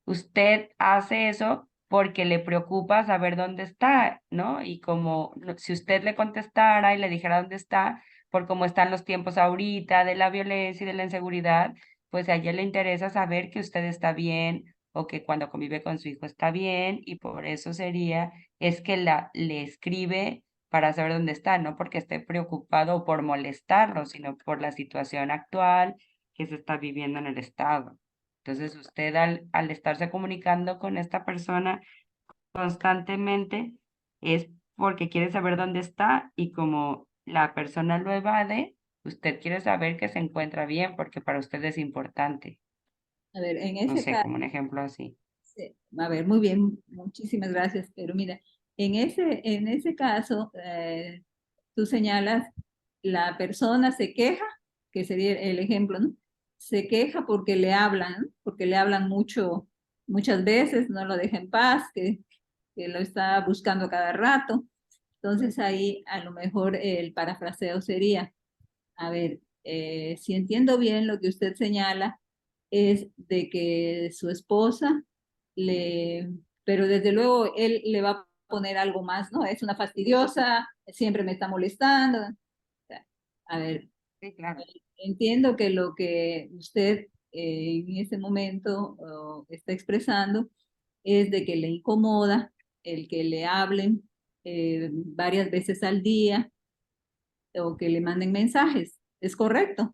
usted hace eso porque le preocupa saber dónde está, ¿no? Y como si usted le contestara y le dijera dónde está, por cómo están los tiempos ahorita de la violencia y de la inseguridad, pues a ella le interesa saber que usted está bien o que cuando convive con su hijo está bien y por eso es que le escribe para saber dónde está, no porque esté preocupado por molestarlo, sino por la situación actual que se está viviendo en el estado. Entonces, usted al estarse comunicando con esta persona constantemente es porque quiere saber dónde está y como la persona lo evade, usted quiere saber que se encuentra bien porque para usted es importante. A ver, en No ese sé, caso, como un ejemplo así. a ver, muy bien, muchísimas gracias, pero mira, en ese caso, tú señalas, la persona se queja, que sería el ejemplo, ¿no? Se queja porque le hablan, ¿no? Porque le hablan mucho, muchas veces, no lo deja en paz, que lo está buscando cada rato. Entonces ahí a lo mejor el parafraseo sería, a ver, si entiendo bien lo que usted señala, es de que su esposa le, pero desde luego él le va a poner algo más, ¿no? Es una fastidiosa, siempre me está molestando. A ver, Sí, claro. entiendo que lo que usted en ese momento está expresando es de que le incomoda el que le hablen varias veces al día o que le manden mensajes. ¿Es correcto?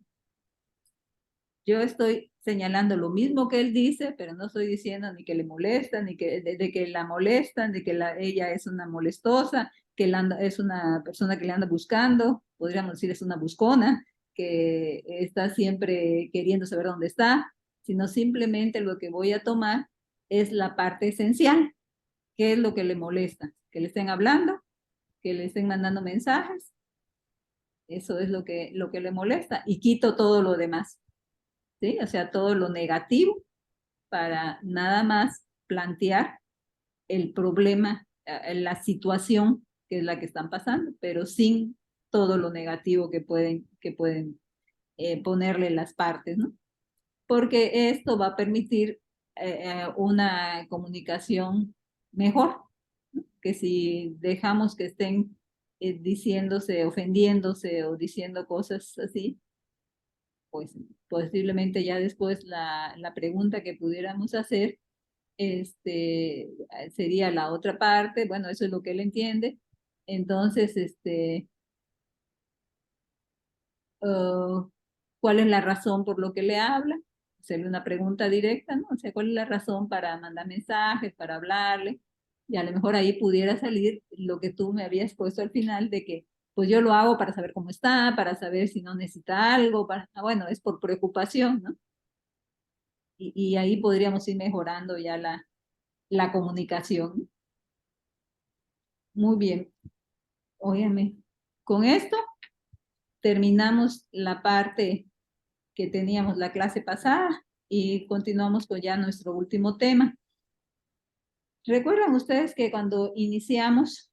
Yo estoy señalando lo mismo que él dice, pero no estoy diciendo ni que le molesta, ni que de que la molestan, de que ella es una molestosa, que es una persona que le anda buscando, podríamos decir es una buscona, que está siempre queriendo saber dónde está, sino simplemente lo que voy a tomar es la parte esencial, que es lo que le molesta, que le estén hablando, que le estén mandando mensajes, eso es lo que le molesta, y quito todo lo demás. ¿Sí? O sea, todo lo negativo para nada más plantear el problema, la situación que es la que están pasando, pero sin todo lo negativo que pueden ponerle las partes, ¿no? Porque esto va a permitir una comunicación mejor, ¿no? Que si dejamos que estén diciéndose, ofendiéndose o diciendo cosas así, pues posiblemente ya después la pregunta que pudiéramos hacer sería la otra parte, bueno, eso es lo que él entiende, entonces, ¿cuál es la razón por lo que le habla? Hacerle una pregunta directa, ¿no? O sea, ¿cuál es la razón para mandar mensajes, para hablarle? Y a lo mejor ahí pudiera salir lo que tú me habías puesto al final de que pues yo lo hago para saber cómo está, para saber si no necesita algo, bueno, es por preocupación, ¿no? Y ahí podríamos ir mejorando ya la comunicación. Muy bien. Óyeme, con esto terminamos la parte que teníamos la clase pasada y continuamos con ya nuestro último tema. ¿Recuerdan ustedes que cuando iniciamos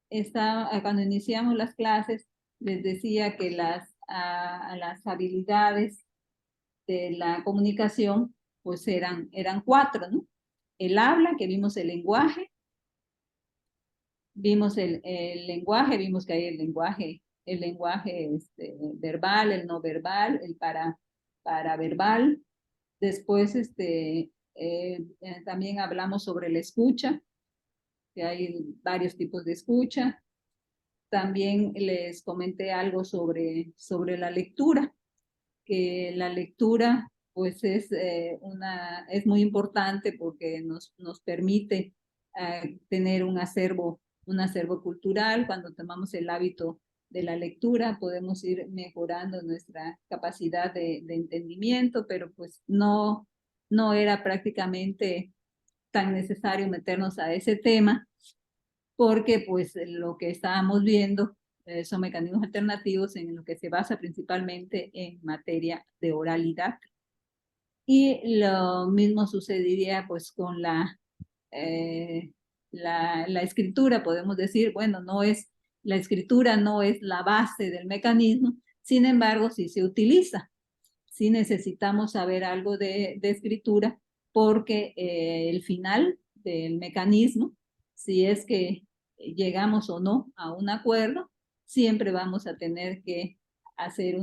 las clases, les decía que las habilidades de la comunicación pues eran 4, ¿no? El habla, que vimos el lenguaje, vimos el lenguaje, vimos que hay el lenguaje verbal, el no verbal, el paraverbal. Después también hablamos sobre la escucha, que hay varios tipos de escucha. También les comenté algo sobre la lectura, que la lectura pues es muy importante porque nos permite tener un acervo cultural. Cuando tomamos el hábito de la lectura podemos ir mejorando nuestra capacidad de entendimiento, pero pues no era prácticamente tan necesario meternos a ese tema, porque pues lo que estábamos viendo son mecanismos alternativos en lo que se basa principalmente en materia de oralidad. Y lo mismo sucedería pues con la escritura. Podemos decir, bueno, la escritura no es la base del mecanismo, sin embargo, sí se utiliza. Sí necesitamos saber algo de escritura, porque el final del mecanismo, si es que llegamos o no a un acuerdo, siempre vamos a tener que hacer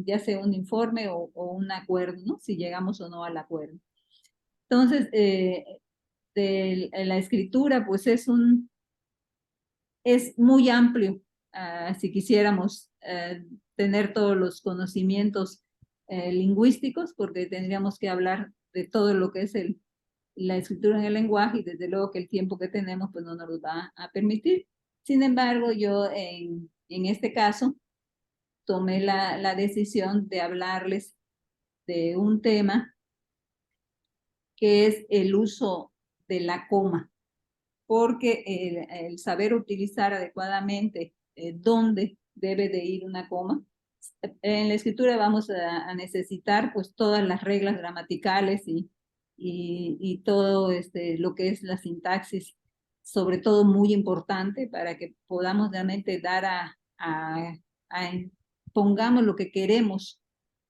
ya sea un informe o un acuerdo, ¿no? Si llegamos o no al acuerdo. Entonces, la escritura, pues es muy amplio. Si quisiéramos tener todos los conocimientos lingüísticos, porque tendríamos que hablar de todo lo que es la escritura en el lenguaje, y desde luego que el tiempo que tenemos pues no nos lo va a permitir. Sin embargo, yo en este caso tomé la decisión de hablarles de un tema que es el uso de la coma, porque el saber utilizar adecuadamente dónde debe de ir una coma. En la escritura vamos a necesitar pues todas las reglas gramaticales y todo lo que es la sintaxis, sobre todo muy importante para que podamos realmente dar pongamos lo que queremos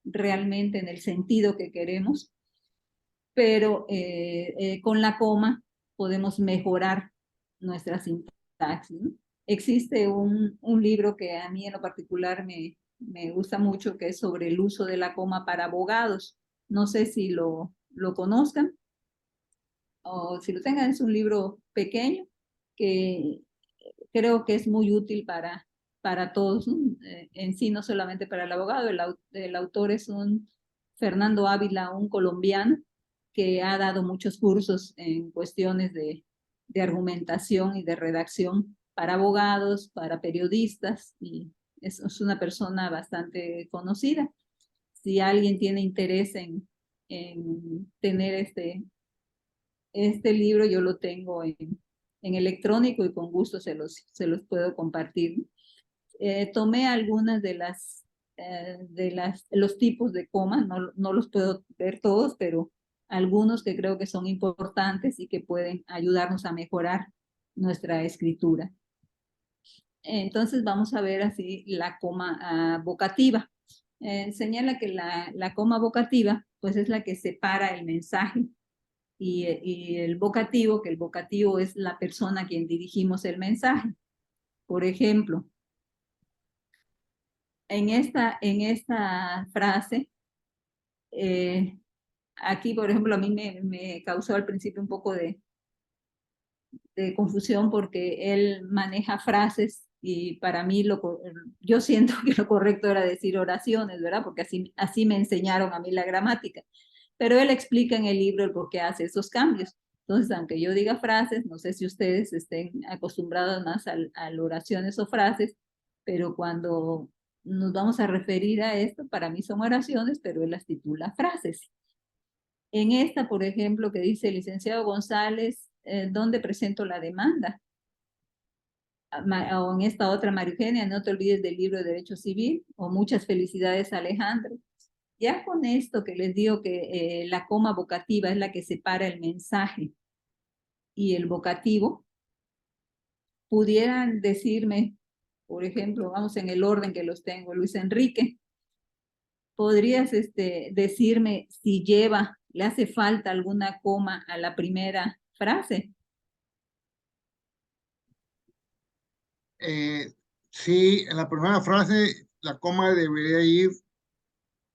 realmente en el sentido que queremos, pero con la coma podemos mejorar nuestra sintaxis, ¿no? Existe un libro que a mí en lo particular me gusta mucho, que es sobre el uso de la coma para abogados. No sé si lo conozcan o si lo tengan. Es un libro pequeño que creo que es muy útil para todos, ¿no? En sí, no solamente para el abogado. El autor es Fernando Ávila, un colombiano que ha dado muchos cursos en cuestiones de argumentación y de redacción para abogados, para periodistas, y es una persona bastante conocida. Si alguien tiene interés en tener este libro, yo lo tengo en electrónico y con gusto se los puedo compartir. Tomé algunas de los tipos de comas, no los puedo ver todos, pero algunos que creo que son importantes y que pueden ayudarnos a mejorar nuestra escritura. Entonces vamos a ver así la coma vocativa. Señala que la coma vocativa pues es la que separa el mensaje y el vocativo, que el vocativo es la persona a quien dirigimos el mensaje. Por ejemplo, en esta frase, aquí, por ejemplo, a mí me causó al principio un poco de confusión, porque él maneja frases y para mí yo siento que lo correcto era decir oraciones, ¿verdad? Porque así me enseñaron a mí la gramática. Pero él explica en el libro el por qué hace esos cambios. Entonces, aunque yo diga frases, no sé si ustedes estén acostumbrados más a oraciones o frases, pero cuando nos vamos a referir a esto, para mí son oraciones, pero él las titula frases. En esta, por ejemplo, que dice licenciado González, ¿dónde presento la demanda? O en esta otra, María Eugenia, no te olvides del libro de Derecho Civil, o muchas felicidades, Alejandro. Ya con esto que les digo que la coma vocativa es la que separa el mensaje y el vocativo, pudieran decirme, por ejemplo, vamos en el orden que los tengo, Luis Enrique, ¿podrías decirme si le hace falta alguna coma a la primera frase? Sí, en la primera frase la coma debería ir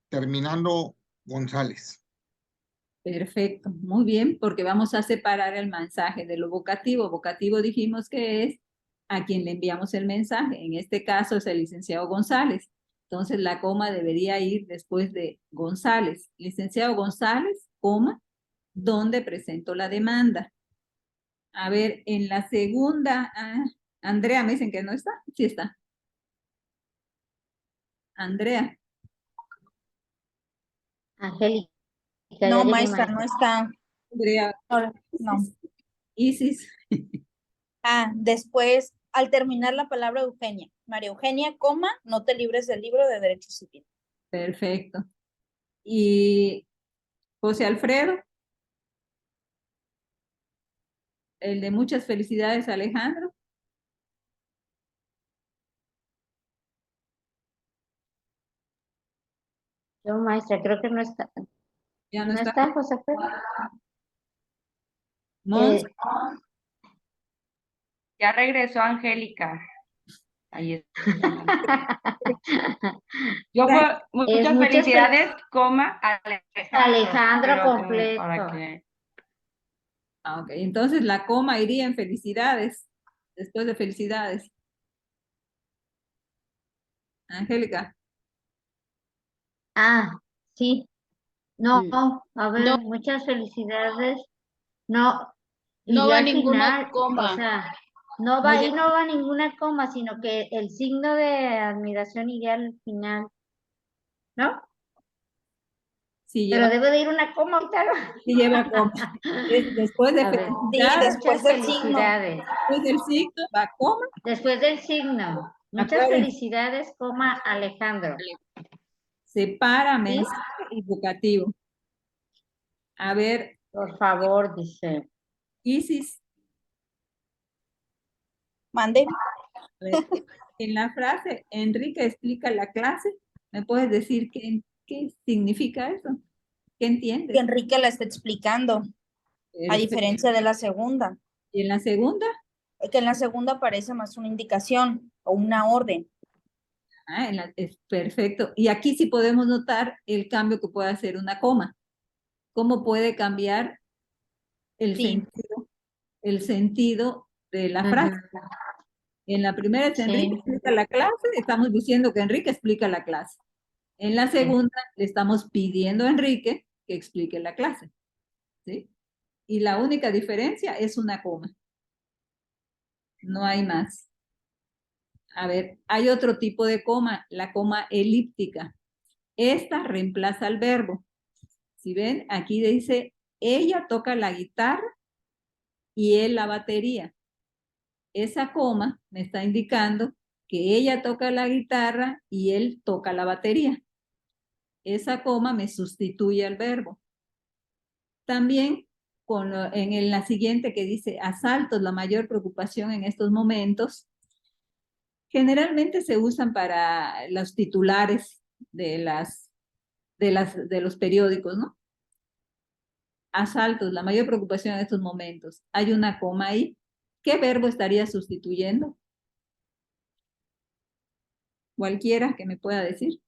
terminando González. Perfecto, muy bien, porque vamos a separar el mensaje de lo vocativo. Vocativo dijimos que es a quien le enviamos el mensaje. En este caso es el licenciado González. Entonces la coma debería ir después de González. Licenciado González, coma, ¿dónde presento la demanda? A ver, en la segunda, Andrea, me dicen que no está. Sí está. Andrea. Angélica. No, maestra, no está. Andrea. No. Isis. Después, al terminar la palabra Eugenia. María Eugenia, coma, no te libres del libro de Derecho Civil. Perfecto. Y José Alfredo. El de muchas felicidades, Alejandro. Yo, maestra, creo que no está. Ya ¿No no está. está, José Alfredo? Mons. Ya regresó Angélica. Ahí está. Yo muchas felicidades, coma, Alejandro pero completo. para que... Ok, entonces la coma iría en felicidades, después de felicidades. Angélica. Sí. No, Sí. a ver, No. muchas felicidades. No, No iría va al ninguna final, coma. o sea, no va, ahí no va ninguna coma, sino que el signo de admiración iría al final, ¿no? Sí, Pero lleva, debe de ir una coma ahorita, ¿no? sí lleva coma. Después de A ver, felicidades, después muchas del signo. felicidades. después del signo, va coma. Después del signo. Muchas Acuérdense. felicidades, coma, Alejandro. Separa ¿Sí? mensaje y vocativo. A ver, Por favor, dice. Isis, Mande. a ver, en la frase, Enrique explica la clase, ¿me puedes decir qué significa eso? ¿Qué entiendes? Que Enrique la está explicando, a Perfecto. diferencia de la segunda. ¿Y en la segunda? Que en la segunda aparece más una indicación o una orden. Es perfecto. Y aquí sí podemos notar el cambio que puede hacer una coma. ¿Cómo puede cambiar el sentido de la frase? En la primera es Enrique explica la clase, estamos diciendo que Enrique explica la clase. En la segunda le estamos pidiendo a Enrique que explique la clase. ¿Sí? Y la única diferencia es una coma. No hay más. A ver, hay otro tipo de coma, la coma elíptica. Esta reemplaza al verbo. Si ven, aquí dice, ella toca la guitarra y él la batería. Esa coma me está indicando que ella toca la guitarra y él toca la batería. Esa coma me sustituye al verbo. También en la siguiente que dice asaltos, la mayor preocupación en estos momentos, generalmente se usan para los titulares de los periódicos, ¿no? Asaltos, la mayor preocupación en estos momentos. Hay una coma ahí. ¿Qué verbo estaría sustituyendo? Cualquiera que me pueda decir.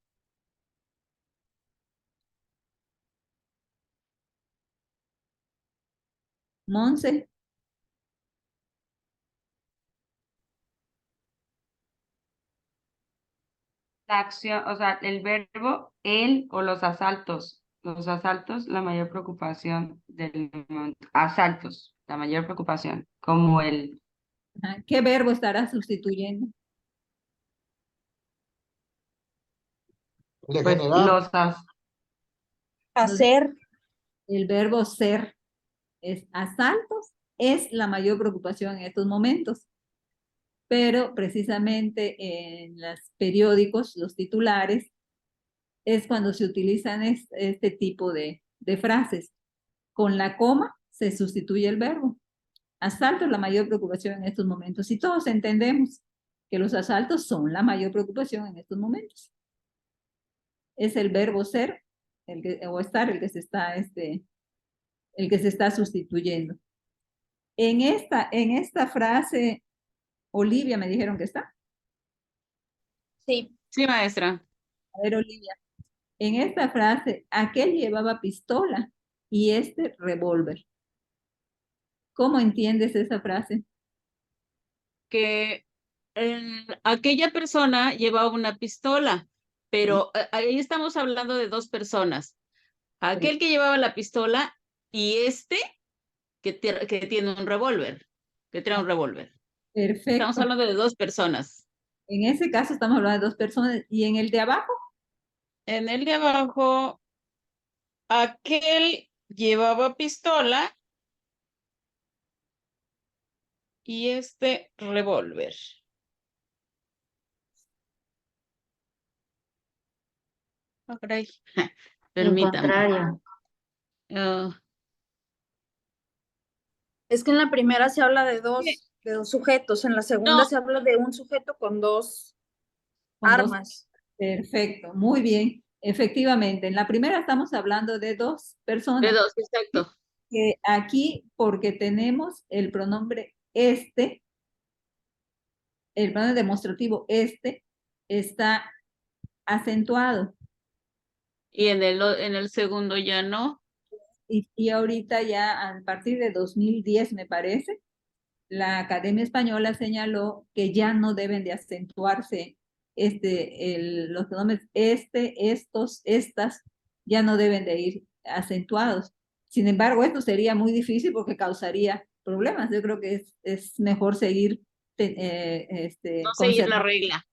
Monse. La acción, o sea, el verbo, él o los asaltos. Los asaltos, la mayor preocupación del momento. Asaltos. la mayor preocupación, como el, Ajá. ¿Qué verbo estará sustituyendo? De pues, general, los Hacer. El verbo ser es asaltos, es la mayor preocupación en estos momentos. Pero precisamente en los periódicos, los titulares, es cuando se utilizan este tipo de frases. Con la coma se sustituye el verbo. Asalto es la mayor preocupación en estos momentos. Y todos entendemos que los asaltos son la mayor preocupación en estos momentos. Es el verbo ser o estar el que se está sustituyendo. En esta frase, Olivia me dijeron que está. Sí. Sí, maestra. A ver, Olivia. En esta frase, aquel llevaba pistola y este revólver. ¿Cómo entiendes esa frase? Que aquella persona llevaba una pistola, pero ahí estamos hablando de dos personas. Aquel que llevaba la pistola y este que tiene un revólver, que trae un revólver. Estamos Perfecto. hablando de dos personas. En ese caso estamos hablando de dos personas. ¿Y en el de abajo? En el de abajo, aquel llevaba pistola y este revólver. Oh, caray. El Permítame. contrario. Ah, Es que en la primera se habla de dos sujetos, en la segunda no, se habla de un sujeto con dos Con dos. armas. Perfecto, muy bien. Efectivamente, en la primera estamos hablando de dos de personas. dos, exacto. Que aquí, porque tenemos el pronombre este, el pronombre demostrativo este, está acentuado. Y en el segundo ya no. Y ahorita ya a partir de 2010, me parece, la Academia Española señaló que ya no deben de acentuarse los pronombres estos, estas, ya no deben de ir acentuados. Sin embargo, esto sería muy difícil porque causaría problemas. Yo creo que es mejor seguir No seguir la regla.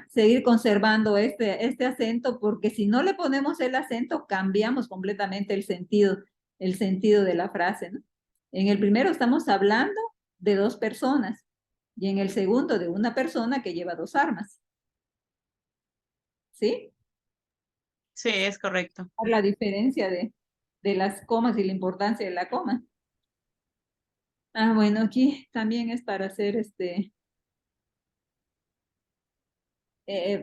seguir conservando este acento, porque si no le ponemos el acento, cambiamos completamente el sentido de la frase, ¿no? En el primero estamos hablando de dos personas y en el segundo de una persona que lleva dos armas. ¿Sí? Sí, es correcto. La diferencia de las comas y la importancia de la coma. Ah, bueno, aquí también es para hacer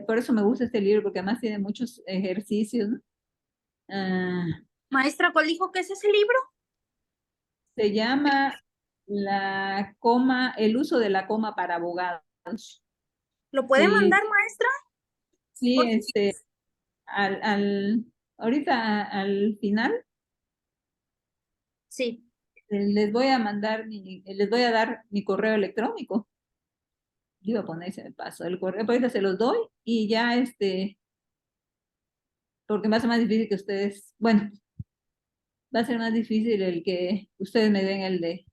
por eso me gusta este libro, porque además tiene muchos ejercicios, ¿no? Maestra, ¿cuál dijo que es ese libro? Se llama el uso de la coma para abogados. ¿Lo puede Sí, mandar, maestra? sí, ahorita al final Sí. les voy a dar mi correo electrónico. Iba a poner, se me pasó el correo, pero ahorita se los doy y ya porque va a ser más difícil que ustedes, bueno, va a ser más difícil el que ustedes me den el de.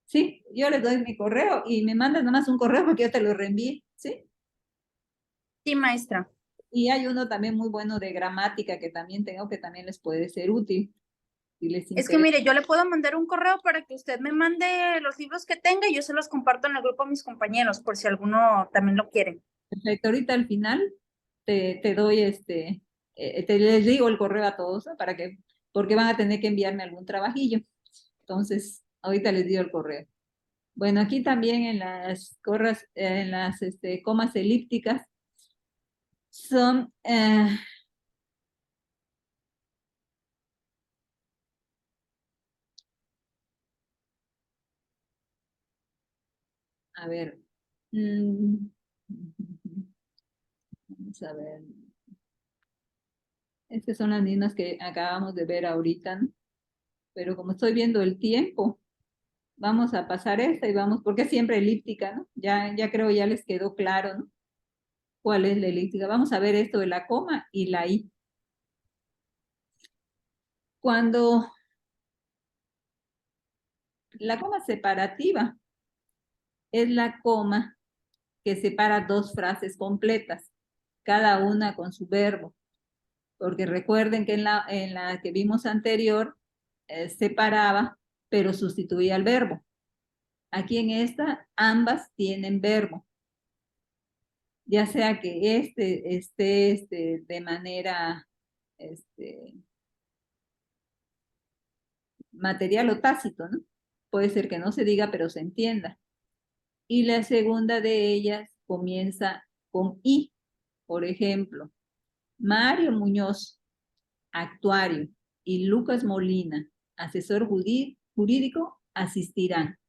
Sí, yo les doy mi correo y me mandan nada más un correo porque yo te lo reenvíe, ¿sí? Sí, maestra. Y hay uno también muy bueno de gramática que también tengo, que también les puede ser útil. Si les Es que interesa. mire, yo le puedo mandar un correo para que usted me mande los libros que tenga y yo se los comparto en el grupo a mis compañeros por si alguno también lo quiere. Perfecto, ahorita al final te doy les digo el correo a todos, ¿no? Porque van a tener que enviarme algún trabajillo. Entonces, ahorita les digo el correo. Bueno, aquí también en las comas elípticas son a ver, vamos a ver. Estas son las mismas que acabamos de ver ahorita, ¿no? Pero como estoy viendo el tiempo, vamos a pasar esta y vamos, porque es siempre elíptica, ¿no? Ya creo ya les quedó claro, ¿no? ¿Cuál es la elíptica? Vamos a ver esto de la coma y la I. Cuando La coma separativa es la coma que separa dos frases completas, cada una con su verbo. Porque recuerden que en la que vimos anterior, separaba, pero sustituía el verbo. Aquí en esta, ambas tienen verbo. Ya sea que esté de manera material o tácito, ¿no? Puede ser que no se diga, pero se entienda. Y la segunda de ellas comienza con I. Por ejemplo, Mario Muñoz, actuario, y Lucas Molina, asesor jurídico, asistirán.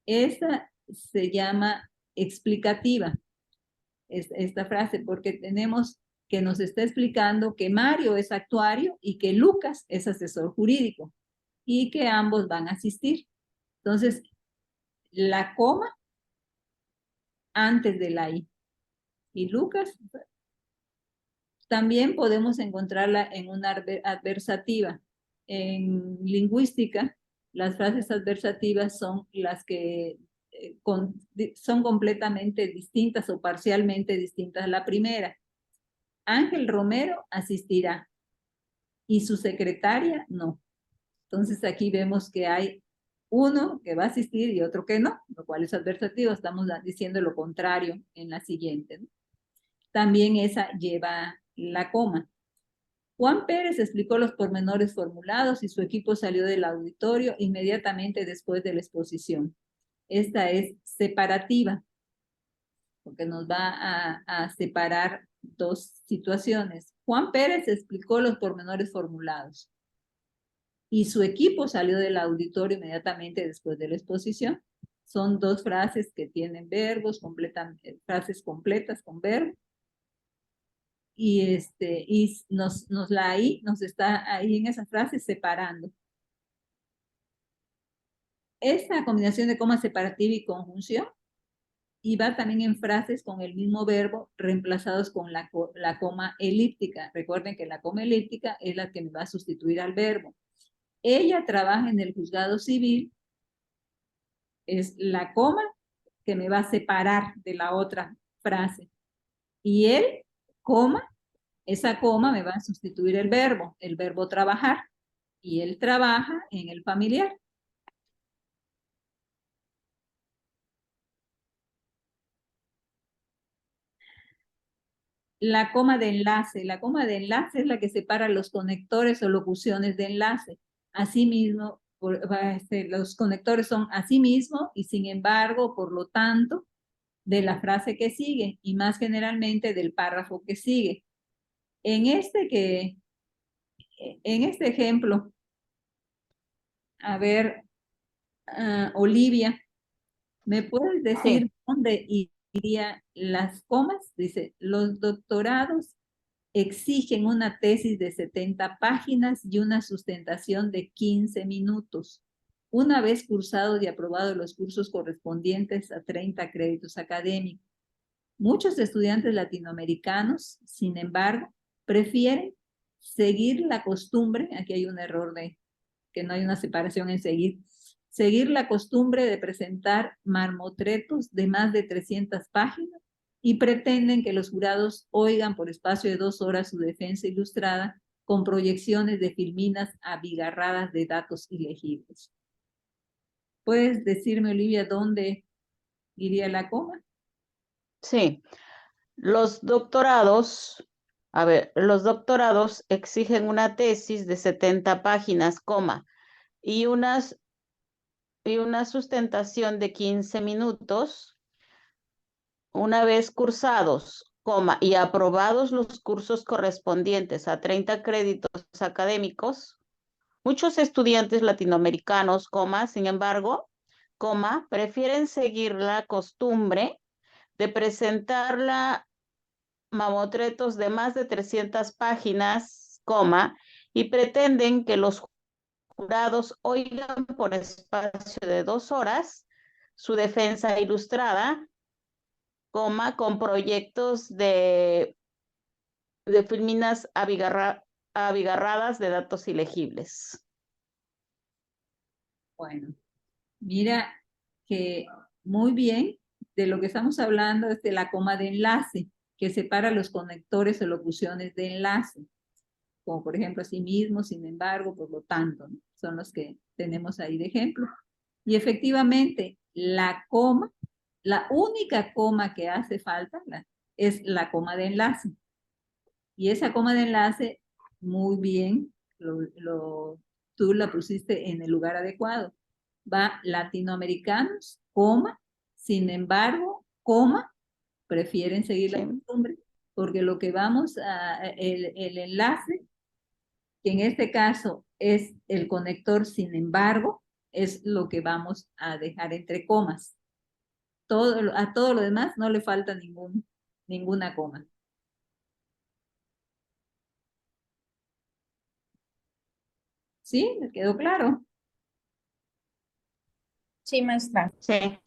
Esta se llama explicativa, esta frase, porque tenemos que nos está explicando que Mario es actuario y que Lucas es asesor jurídico y que ambos van a asistir. Entonces, la coma antes de la I. Y Lucas también podemos encontrarla en una adversativa. En lingüística, las frases adversativas son las que son completamente distintas o parcialmente distintas a la primera. Ángel Romero asistirá y su secretaria no. Entonces aquí vemos que hay uno que va a asistir y otro que no, lo cual es adversativo. Estamos diciendo lo contrario en la siguiente, ¿no? También esa lleva la coma. Juan Pérez explicó los pormenores formulados y su equipo salió del auditorio inmediatamente después de la exposición. Esta es separativa, porque nos va a separar dos situaciones. Juan Pérez explicó los pormenores formulados y su equipo salió del auditorio inmediatamente después de la exposición. Son dos frases que tienen verbos, frases completas con verbo. Y nos está ahí en esa frase separando. Esta combinación de coma separativa y conjunción, y va también en frases con el mismo verbo reemplazados con la coma elíptica. Recuerden que la coma elíptica es la que me va a sustituir al verbo. Ella trabaja en el juzgado civil, es la coma que me va a separar de la otra frase. Y él, coma, esa coma me va a sustituir el verbo trabajar. Y él trabaja en el familiar. La coma de enlace es la que separa los conectores o locuciones de enlace. Asimismo, los conectores son asimismo y sin embargo, por lo tanto, de la frase que sigue y más generalmente del párrafo que sigue. En este ejemplo, a ver, Olivia, ¿me puedes decir dónde iría las comas? Dice, los doctorados exigen una tesis de 70 páginas y una sustentación de 15 minutos. Una vez cursados y aprobados los cursos correspondientes a 30 créditos académicos. Muchos estudiantes latinoamericanos, sin embargo, prefieren seguir la costumbre, aquí hay un error de que no hay una separación en seguir la costumbre de presentar mamotretos de más de 300 páginas y pretenden que los jurados oigan por espacio de 2 horas su defensa ilustrada con proyecciones de filminas abigarradas de datos ilegibles. ¿Puedes decirme, Olivia, dónde iría la coma? Sí, los doctorados exigen una tesis de 70 páginas, coma, y una sustentación de 15 minutos. Una vez cursados, coma, y aprobados los cursos correspondientes a 30 créditos académicos, muchos estudiantes latinoamericanos, coma, sin embargo, coma, prefieren seguir la costumbre de presentar mamotretos de más de 300 páginas, coma, y pretenden que los jurados oigan por espacio de 2 horas su defensa ilustrada, coma, con proyectos de filminas abigarradas de datos ilegibles. Bueno, Mira que muy bien de lo que estamos hablando es de la coma de enlace, que separa los conectores o locuciones de enlace, como por ejemplo así mismo, sin embargo, por lo tanto, ¿no? Son los que tenemos ahí de ejemplo. Y efectivamente, la coma, la única coma que hace falta es la coma de enlace. Y esa coma de enlace, muy bien, tú la pusiste en el lugar adecuado. Va latinoamericanos, coma, sin embargo, coma, prefieren seguir la costumbre, porque lo que vamos a, el enlace, que en este caso es el conector, sin embargo, es lo que vamos a dejar entre comas. A todo lo demás no le falta ninguna coma. ¿Sí? ¿Les quedó claro? Sí, maestra. Sí.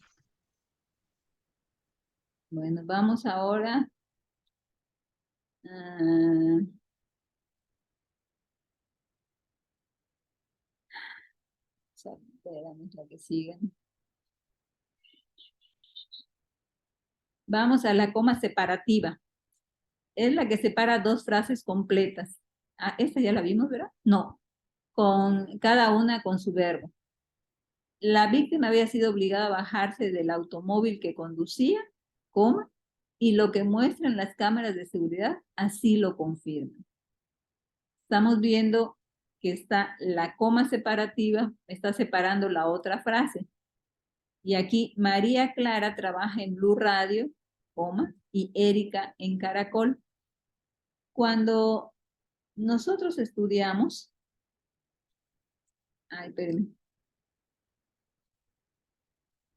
Bueno, vamos ahora. Veamos la que siguen. Vamos a la coma separativa. Es la que separa dos frases completas. Ah, esta ya la vimos, ¿verdad? No, con cada una con su verbo. La víctima había sido obligada a bajarse del automóvil que conducía, coma, y lo que muestran las cámaras de seguridad así lo confirman. Estamos viendo que está la coma separativa, está separando la otra frase. Y aquí María Clara trabaja en Blue Radio, coma, y Erika en Caracol. Cuando nosotros estudiamos, ay, espérenme,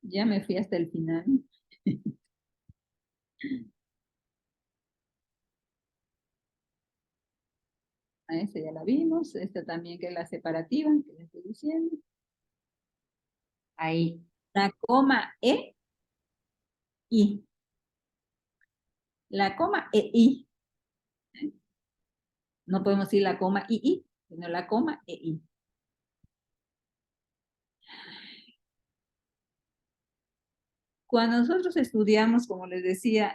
ya me fui hasta el final. A esta ya la vimos, esta también que es la separativa, que les estoy diciendo. Ahí. La coma E, I. La coma E, I. No podemos decir la coma I, sino la coma E, I. Cuando nosotros estudiamos, como les decía,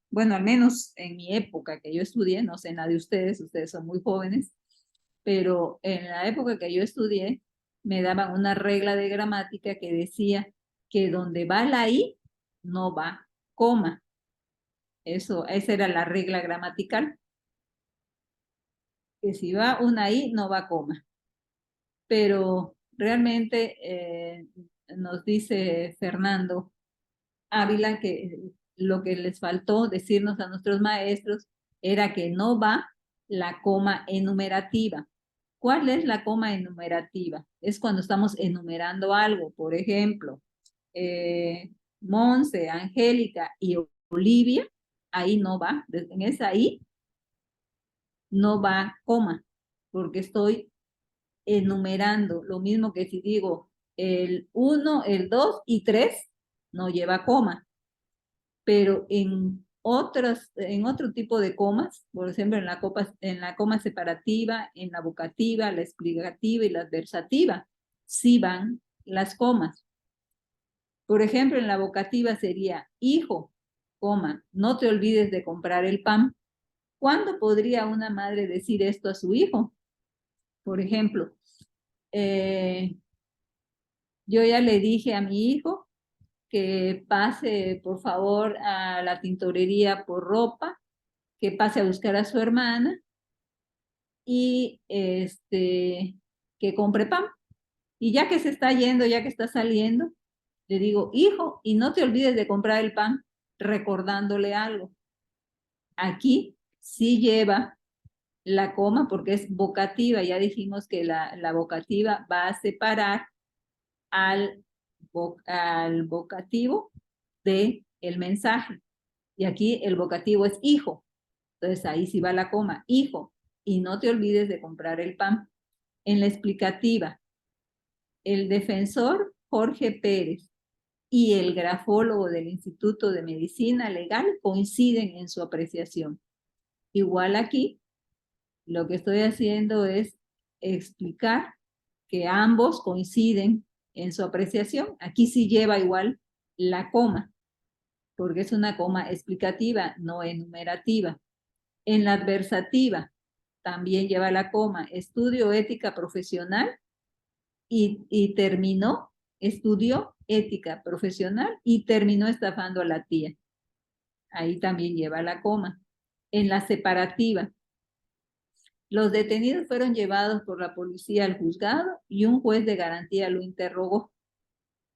bueno, al menos en mi época que yo estudié, no sé nada de ustedes son muy jóvenes, pero en la época que yo estudié, me daban una regla de gramática que decía que donde va la I, no va coma. Esa era la regla gramatical. Que si va una I, no va coma. Pero realmente nos dice Fernando Ávila que lo que les faltó decirnos a nuestros maestros era que no va la coma enumerativa. ¿Cuál es la coma enumerativa? Es cuando estamos enumerando algo. Por ejemplo, Monse, Angélica y Olivia, ahí no va. En esa I no va coma, porque estoy enumerando. Lo mismo que si digo el 1, el 2 y 3, no lleva coma. Pero en otro tipo de comas, por ejemplo, en la coma separativa, en la vocativa, la explicativa y la adversativa, sí van las comas. Por ejemplo, en la vocativa sería, hijo, coma, no te olvides de comprar el pan. ¿Cuándo podría una madre decir esto a su hijo? Por ejemplo, yo ya le dije a mi hijo que pase, por favor, a la tintorería por ropa, que pase a buscar a su hermana y que compre pan. Y ya que se está yendo, ya que está saliendo, le digo, hijo, y no te olvides de comprar el pan, recordándole algo. Aquí sí lleva la coma porque es vocativa. Ya dijimos que la vocativa va a separar al vocativo del mensaje. Y aquí el vocativo es hijo. Entonces ahí sí va la coma, hijo. Y no te olvides de comprar el pan. En la explicativa, el defensor Jorge Pérez y el grafólogo del Instituto de Medicina Legal coinciden en su apreciación. Igual aquí, lo que estoy haciendo es explicar que ambos coinciden en su apreciación. Aquí sí lleva igual la coma, porque es una coma explicativa, no enumerativa. En la adversativa también lleva la coma, estudio ética profesional y terminó, estudió ética profesional y terminó estafando a la tía. Ahí también lleva la coma. En la separativa, los detenidos fueron llevados por la policía al juzgado y un juez de garantía lo interrogó.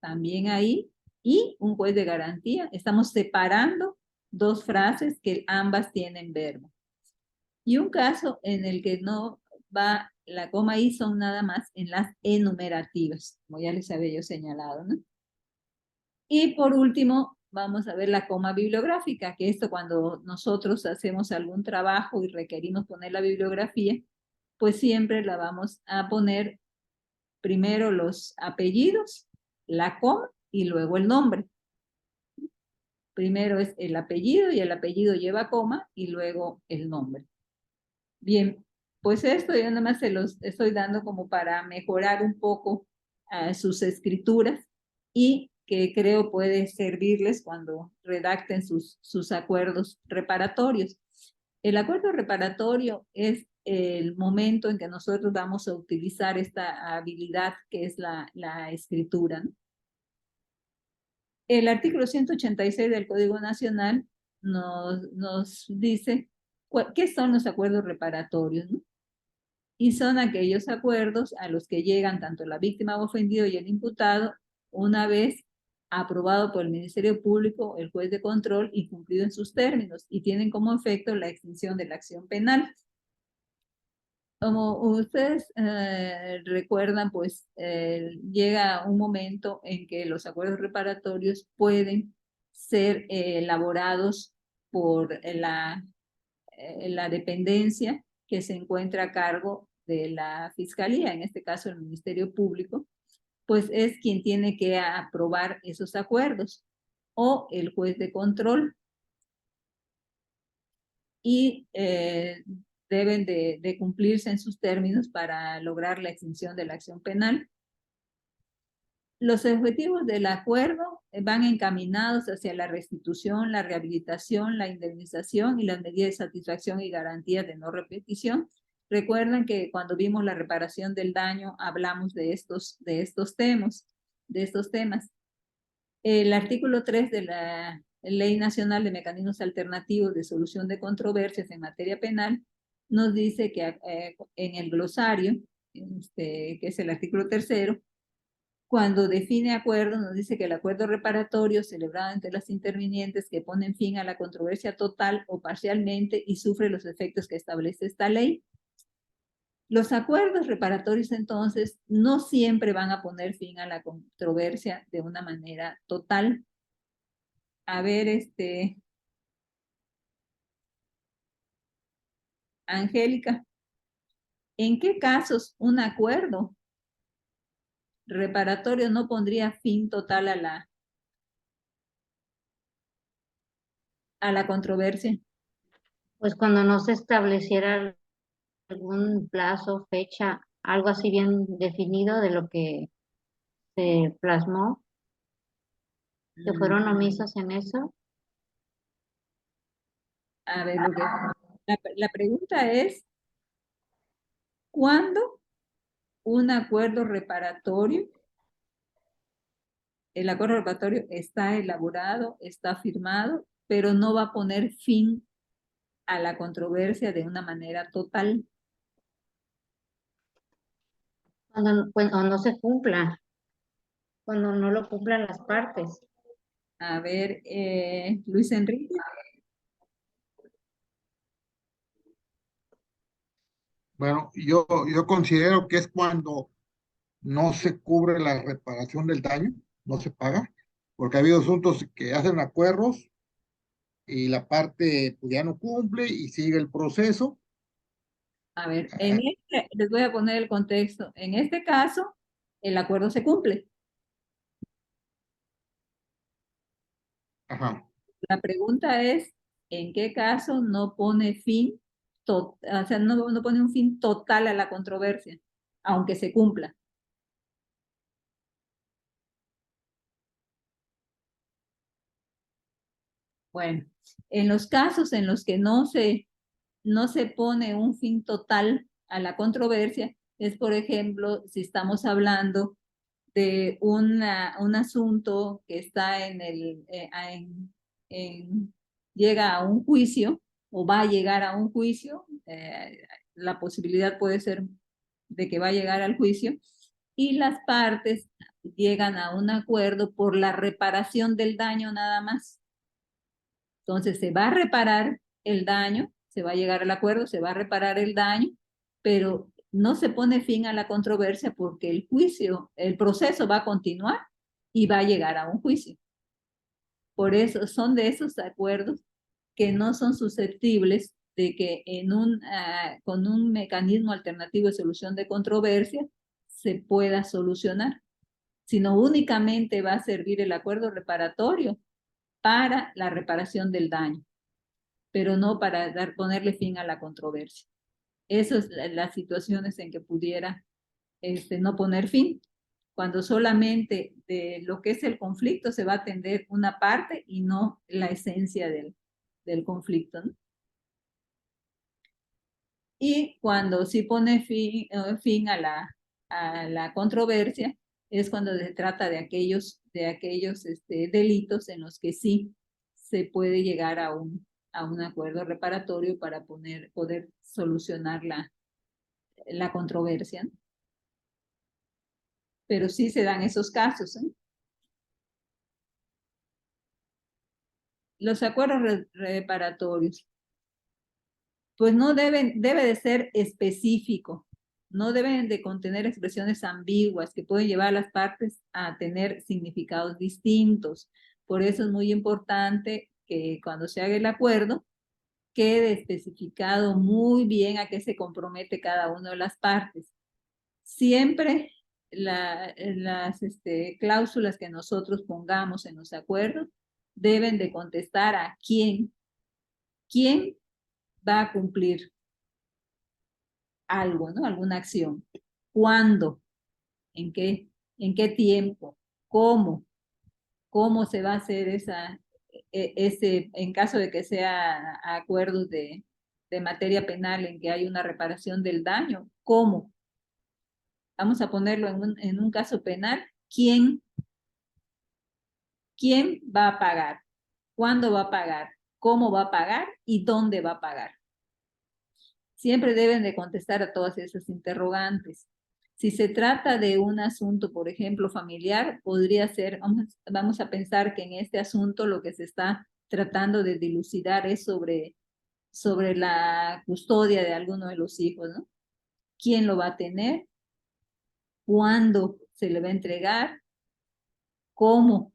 También ahí, y un juez de garantía. Estamos separando dos frases que ambas tienen verbo. Y un caso en el que no va la coma y son nada más en las enumerativas, como ya les había yo señalado, ¿no? Y por último, vamos a ver la coma bibliográfica, que esto cuando nosotros hacemos algún trabajo y requerimos poner la bibliografía, pues siempre la vamos a poner primero los apellidos, la coma y luego el nombre. Primero es el apellido y el apellido lleva coma y luego el nombre. Bien, pues esto yo nada más se los estoy dando como para mejorar un poco sus escrituras y que creo puede servirles cuando redacten sus acuerdos reparatorios. El acuerdo reparatorio es el momento en que nosotros vamos a utilizar esta habilidad que es la escritura, ¿no? El artículo 186 del Código Nacional nos dice qué son los acuerdos reparatorios, ¿no? Y son aquellos acuerdos a los que llegan tanto la víctima o ofendido y el imputado una vez aprobado por el Ministerio Público, el juez de control y cumplido en sus términos, y tienen como efecto la extinción de la acción penal. Como ustedes recuerdan, pues llega un momento en que los acuerdos reparatorios pueden ser elaborados por la dependencia que se encuentra a cargo de la Fiscalía, en este caso el Ministerio Público, pues es quien tiene que aprobar esos acuerdos, o el juez de control. Y deben de cumplirse en sus términos para lograr la extinción de la acción penal. Los objetivos del acuerdo van encaminados hacia la restitución, la rehabilitación, la indemnización y las medidas de satisfacción y garantías de no repetición. Recuerden que cuando vimos la reparación del daño hablamos de estos temas. El artículo 3 de la Ley Nacional de Mecanismos Alternativos de Solución de Controversias en materia penal nos dice que en el glosario, que es el artículo 3, cuando define acuerdo, nos dice que el acuerdo reparatorio celebrado entre las intervinientes que ponen fin a la controversia total o parcialmente y sufre los efectos que establece esta ley. Los acuerdos reparatorios, entonces, no siempre van a poner fin a la controversia de una manera total. A ver, Angélica, ¿en qué casos un acuerdo reparatorio no pondría fin total a la controversia? Pues cuando no se estableciera algún plazo, fecha, algo así bien definido de lo que se plasmó, que fueron omisos en eso. A ver, la pregunta es, ¿cuándo un acuerdo reparatorio, el acuerdo reparatorio está elaborado, está firmado, pero no va a poner fin a la controversia de una manera total? Cuando no se cumpla, cuando no lo cumplan las partes. A ver, Luis Enrique. Bueno, yo considero que es cuando no se cubre la reparación del daño, no se paga, porque ha habido asuntos que hacen acuerdos y la parte pues, ya no cumple y sigue el proceso. A ver, les voy a poner el contexto. En este caso, el acuerdo se cumple. Ajá. La pregunta es, ¿en qué caso no pone fin, o sea, no pone un fin total a la controversia, aunque se cumpla? Bueno, en los casos en los que no se pone un fin total a la controversia, es por ejemplo, si estamos hablando de un asunto que está llega a un juicio o va a llegar a un juicio, la posibilidad puede ser de que va a llegar al juicio, y las partes llegan a un acuerdo por la reparación del daño nada más. Entonces se va a reparar el daño, se va a llegar al acuerdo, se va a reparar el daño, pero no se pone fin a la controversia porque el juicio, el proceso va a continuar y va a llegar a un juicio. Por eso son de esos acuerdos que no son susceptibles de que con un mecanismo alternativo de solución de controversia se pueda solucionar, sino únicamente va a servir el acuerdo reparatorio para la reparación del daño, pero no para ponerle fin a la controversia. Esas son las situaciones en que pudiera no poner fin, cuando solamente de lo que es el conflicto se va a atender una parte y no la esencia del conflicto, ¿no? Y cuando sí pone fin a la controversia, es cuando se trata de aquellos delitos en los que sí se puede llegar a un acuerdo reparatorio para poder solucionar la controversia, ¿no? Pero sí se dan esos casos, ¿eh? Los acuerdos reparatorios, pues no debe de ser específico, no deben de contener expresiones ambiguas que pueden llevar a las partes a tener significados distintos. Por eso es muy importante que cuando se haga el acuerdo quede especificado muy bien a qué se compromete cada una de las partes. Siempre las cláusulas que nosotros pongamos en los acuerdos deben de contestar a quién va a cumplir algo, ¿no? Alguna acción. ¿Cuándo? ¿En qué tiempo? ¿Cómo se va a hacer en caso de que sea acuerdos de materia penal en que hay una reparación del daño? ¿Cómo? Vamos a ponerlo en un caso penal. ¿Quién va a pagar? ¿Cuándo va a pagar? ¿Cómo va a pagar? ¿Y dónde va a pagar? Siempre deben de contestar a todas esas interrogantes. Si se trata de un asunto, por ejemplo, familiar, podría ser, vamos a pensar que en este asunto lo que se está tratando de dilucidar es sobre la custodia de alguno de los hijos, ¿no? ¿Quién lo va a tener? ¿Cuándo se le va a entregar? ¿Cómo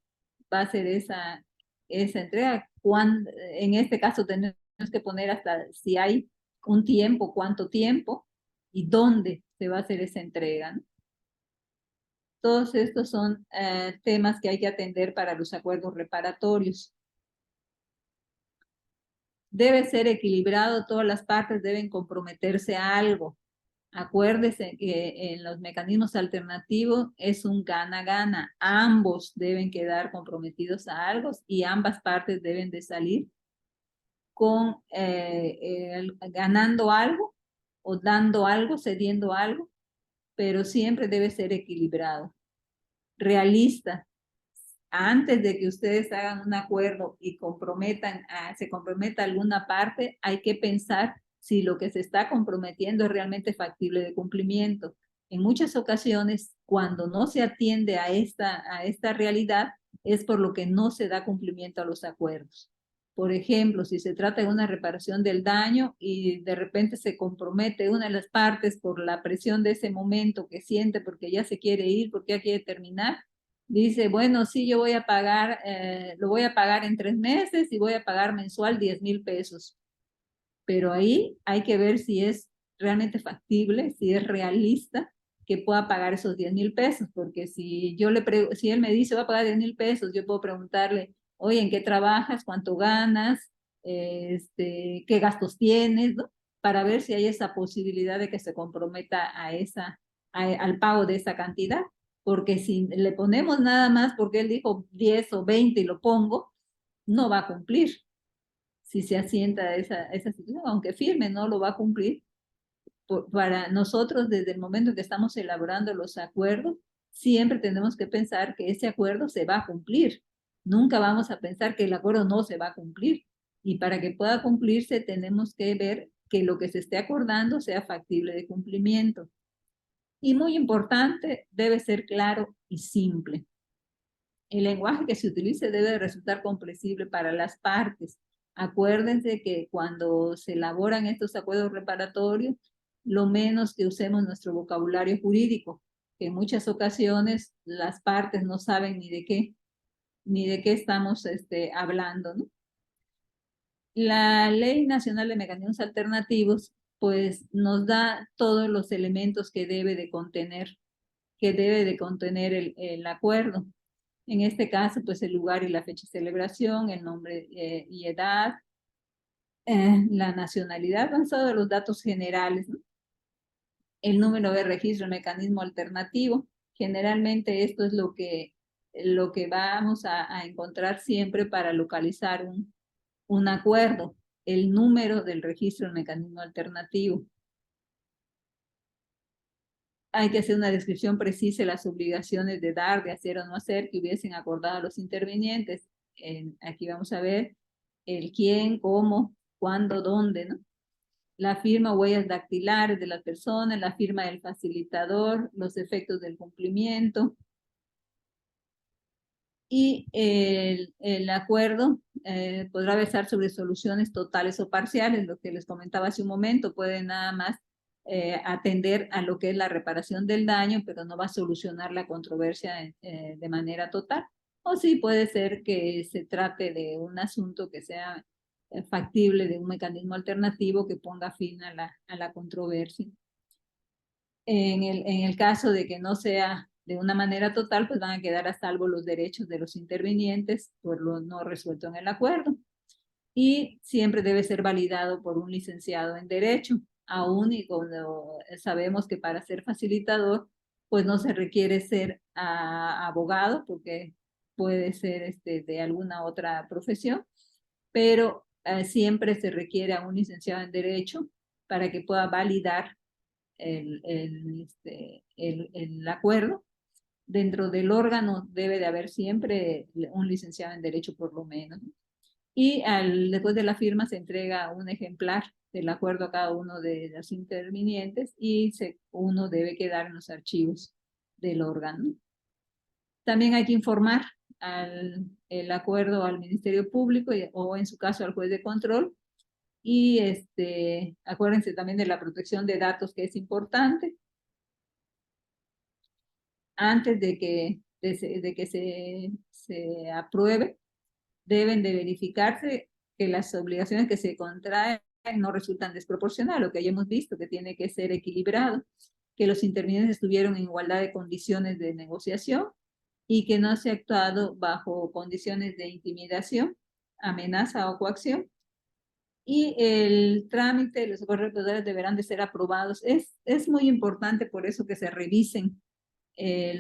va a ser esa entrega? En este caso tenemos que poner hasta si hay un tiempo, cuánto tiempo y dónde se va a hacer esa entrega, ¿no? Todos estos son temas que hay que atender para los acuerdos reparatorios. Debe ser equilibrado, todas las partes deben comprometerse a algo. Acuérdese que en los mecanismos alternativos es un gana-gana. Ambos deben quedar comprometidos a algo y ambas partes deben de salir con ganando algo o dando algo, cediendo algo, pero siempre debe ser equilibrado, realista. Antes de que ustedes hagan un acuerdo y se comprometa alguna parte, hay que pensar si lo que se está comprometiendo es realmente factible de cumplimiento. En muchas ocasiones, cuando no se atiende a esta realidad, es por lo que no se da cumplimiento a los acuerdos. Por ejemplo, si se trata de una reparación del daño y de repente se compromete una de las partes por la presión de ese momento que siente porque ya se quiere ir, porque ya quiere terminar, dice, bueno, sí, yo voy a pagar, lo voy a pagar en 3 meses y voy a pagar mensual 10,000 pesos. Pero ahí hay que ver si es realmente factible, si es realista que pueda pagar esos 10,000 pesos, porque si él me dice va a pagar 10,000 pesos, yo puedo preguntarle, oye, ¿en qué trabajas? ¿Cuánto ganas? ¿Qué gastos tienes? ¿No? Para ver si hay esa posibilidad de que se comprometa al pago de esa cantidad. Porque si le ponemos nada más porque él dijo 10 o 20 y lo pongo, no va a cumplir. si se asienta esa situación, aunque firme, no lo va a cumplir. Para nosotros, desde el momento que estamos elaborando los acuerdos, siempre tenemos que pensar que ese acuerdo se va a cumplir. Nunca vamos a pensar que el acuerdo no se va a cumplir. Y para que pueda cumplirse, tenemos que ver que lo que se esté acordando sea factible de cumplimiento. Y muy importante, debe ser claro y simple. El lenguaje que se utilice debe resultar comprensible para las partes. Acuérdense que cuando se elaboran estos acuerdos reparatorios, lo menos que usemos nuestro vocabulario jurídico, que en muchas ocasiones las partes no saben ni de qué estamos hablando, ¿no? La Ley Nacional de Mecanismos Alternativos, pues nos da todos los elementos que debe de contener el acuerdo. En este caso, pues el lugar y la fecha de celebración, el nombre y edad, la nacionalidad, van todos los datos generales, ¿no? El número de registro, el mecanismo alternativo. Generalmente esto es lo que vamos a encontrar siempre para localizar un acuerdo, el número del registro del mecanismo alternativo. Hay que hacer una descripción precisa de las obligaciones de dar, de hacer o no hacer que hubiesen acordado los intervinientes. Aquí vamos a ver el quién, cómo, cuándo, dónde, ¿no? La firma o huellas dactilares de las personas, la firma del facilitador, los efectos del cumplimiento. Y el acuerdo podrá versar sobre soluciones totales o parciales, lo que les comentaba hace un momento, puede nada más atender a lo que es la reparación del daño, pero no va a solucionar la controversia de manera total. O sí puede ser que se trate de un asunto que sea factible, de un mecanismo alternativo que ponga fin a la controversia. En el caso de que no sea de una manera total, pues van a quedar a salvo los derechos de los intervinientes por lo no resuelto en el acuerdo. Y siempre debe ser validado por un licenciado en Derecho, aún y cuando sabemos que para ser facilitador, pues no se requiere ser abogado, porque puede ser de alguna otra profesión, pero siempre se requiere a un licenciado en Derecho para que pueda validar el acuerdo. Dentro del órgano debe de haber siempre un licenciado en Derecho por lo menos. Y después de la firma se entrega un ejemplar del acuerdo a cada uno de los intervinientes y uno debe quedar en los archivos del órgano. También hay que informar el acuerdo al Ministerio Público o en su caso al juez de control. Y acuérdense también de la protección de datos, que es importante. Antes de que se apruebe, deben de verificarse que las obligaciones que se contraen no resultan desproporcionales, lo que ya hemos visto, que tiene que ser equilibrado, que los intervinientes estuvieron en igualdad de condiciones de negociación y que no se ha actuado bajo condiciones de intimidación, amenaza o coacción. Y el trámite de los acuerdos reparatorios deberán de ser aprobados. Es muy importante por eso que se revisen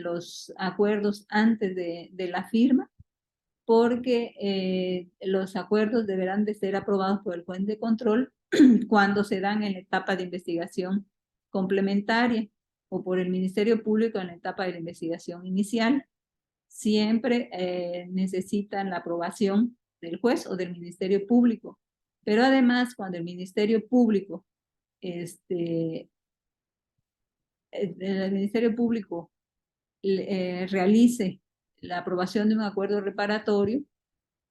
los acuerdos antes de la firma, porque los acuerdos deberán de ser aprobados por el juez de control cuando se dan en la etapa de investigación complementaria o por el Ministerio Público en la etapa de la investigación inicial. Siempre necesitan la aprobación del juez o del Ministerio Público. Pero además, cuando el Ministerio Público, el Ministerio Público realice la aprobación de un acuerdo reparatorio,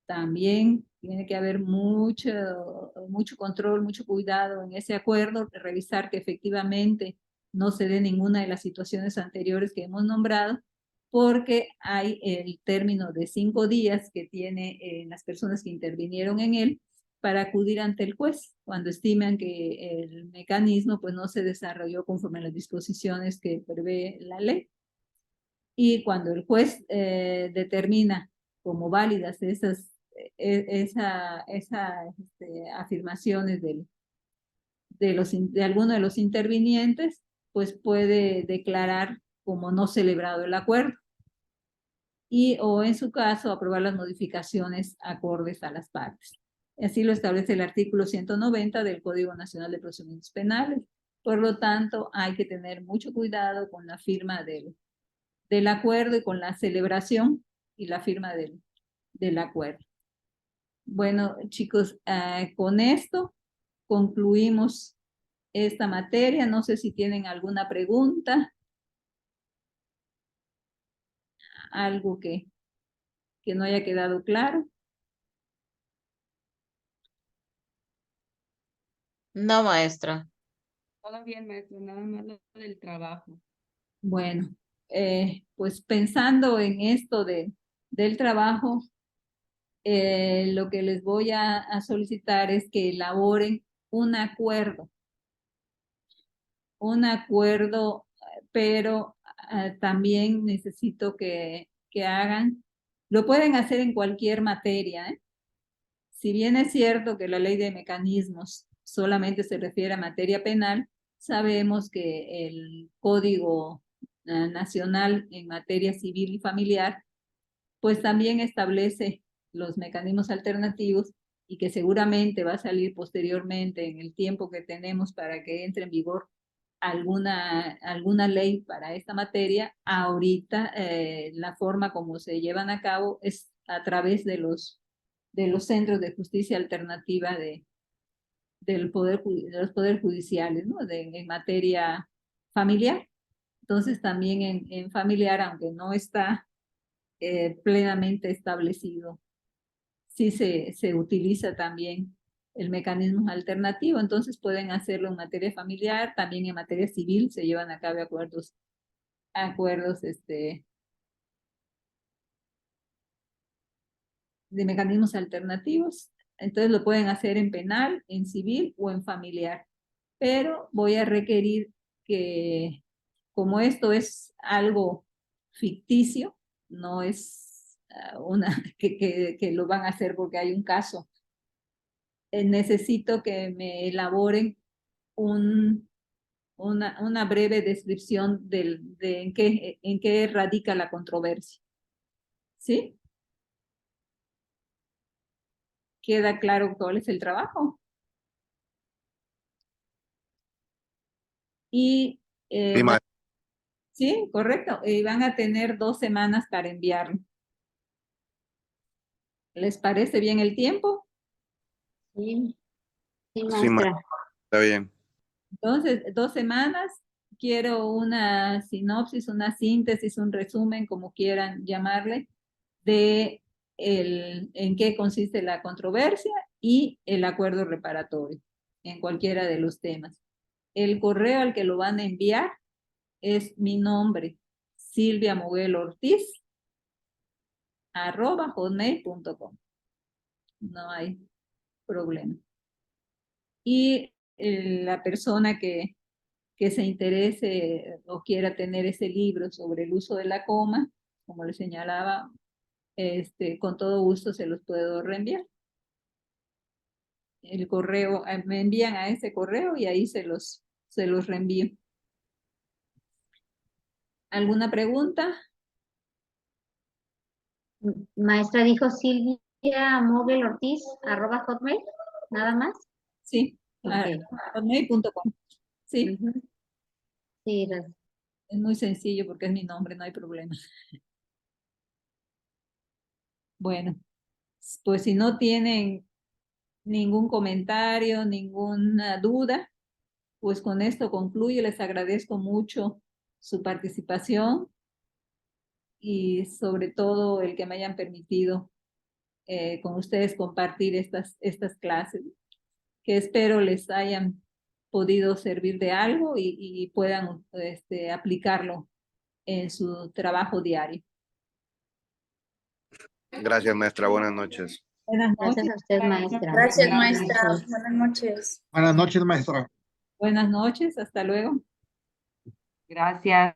también tiene que haber mucho control, mucho cuidado en ese acuerdo, revisar que efectivamente no se dé ninguna de las situaciones anteriores que hemos nombrado, porque hay el término de 5 días que tiene las personas que intervinieron en él para acudir ante el juez cuando estiman que el mecanismo pues no se desarrolló conforme a las disposiciones que prevé la ley. Y cuando el juez determina como válidas esas afirmaciones de alguno de los intervinientes, pues puede declarar como no celebrado el acuerdo o en su caso aprobar las modificaciones acordes a las partes. Así lo establece el artículo 190 del Código Nacional de Procedimientos Penales. Por lo tanto, hay que tener mucho cuidado con la firma del acuerdo y con la celebración y la firma del acuerdo. Bueno, chicos, con esto concluimos esta materia. No sé si tienen alguna pregunta, algo que no haya quedado claro. No, maestra. Todo bien, maestro, nada más lo del trabajo. Bueno, pues pensando en esto del trabajo, lo que les voy a solicitar es que elaboren un acuerdo, pero también necesito que hagan, lo pueden hacer en cualquier materia, ¿eh? Si bien es cierto que la ley de mecanismos solamente se refiere a materia penal, sabemos que el Código Nacional en materia civil y familiar, pues también establece los mecanismos alternativos y que seguramente va a salir posteriormente en el tiempo que tenemos para que entre en vigor alguna ley para esta materia. Ahorita la forma como se llevan a cabo es a través de los centros de justicia alternativa de los poderes judiciales, ¿no? En materia familiar. Entonces también en familiar, aunque no está plenamente establecido, sí se utiliza también el mecanismo alternativo. Entonces pueden hacerlo en materia familiar, también en materia civil se llevan a cabo acuerdos de mecanismos alternativos. Entonces lo pueden hacer en penal, en civil o en familiar. Pero voy a requerir que, como esto es algo ficticio, no es que lo van a hacer porque hay un caso, necesito que me elaboren una breve descripción de en qué radica la controversia. ¿Sí? ¿Queda claro cuál es el trabajo? Y Sí, maestra. sí, correcto. Y van a tener 2 semanas para enviarlo. ¿Les parece bien el tiempo? Sí, sí, Sí, maestra. maestra. Está bien. Entonces, 2 semanas. Quiero una sinopsis, una síntesis, un resumen, como quieran llamarle, de en qué consiste la controversia y el acuerdo reparatorio, en cualquiera de los temas. El correo al que lo van a enviar es mi nombre, Silvia Moguel Ortiz, @hotmail.com. No hay problema. Y la persona que se interese o quiera tener ese libro sobre el uso de la coma, como le señalaba, con todo gusto se los puedo reenviar. El correo, me envían a ese correo y ahí se los reenvío. ¿Alguna pregunta? Maestra dijo Silvia Mogel Ortiz, @hotmail, nada más. Sí, Ok. hotmail.com. Sí, Ujú. Sí, gracias. es muy sencillo porque es mi nombre, no hay problema. Bueno, pues si no tienen ningún comentario, ninguna duda, pues con esto concluyo. Les agradezco mucho su participación y sobre todo el que me hayan permitido con ustedes compartir estas clases, que espero les hayan podido servir de algo y puedan aplicarlo en su trabajo diario. Gracias, maestra. Buenas noches. Buenas Gracias noches. a usted, maestra. Gracias, Buenas maestra. noches. Buenas noches. Buenas noches, maestra. Buenas noches, hasta luego. Gracias.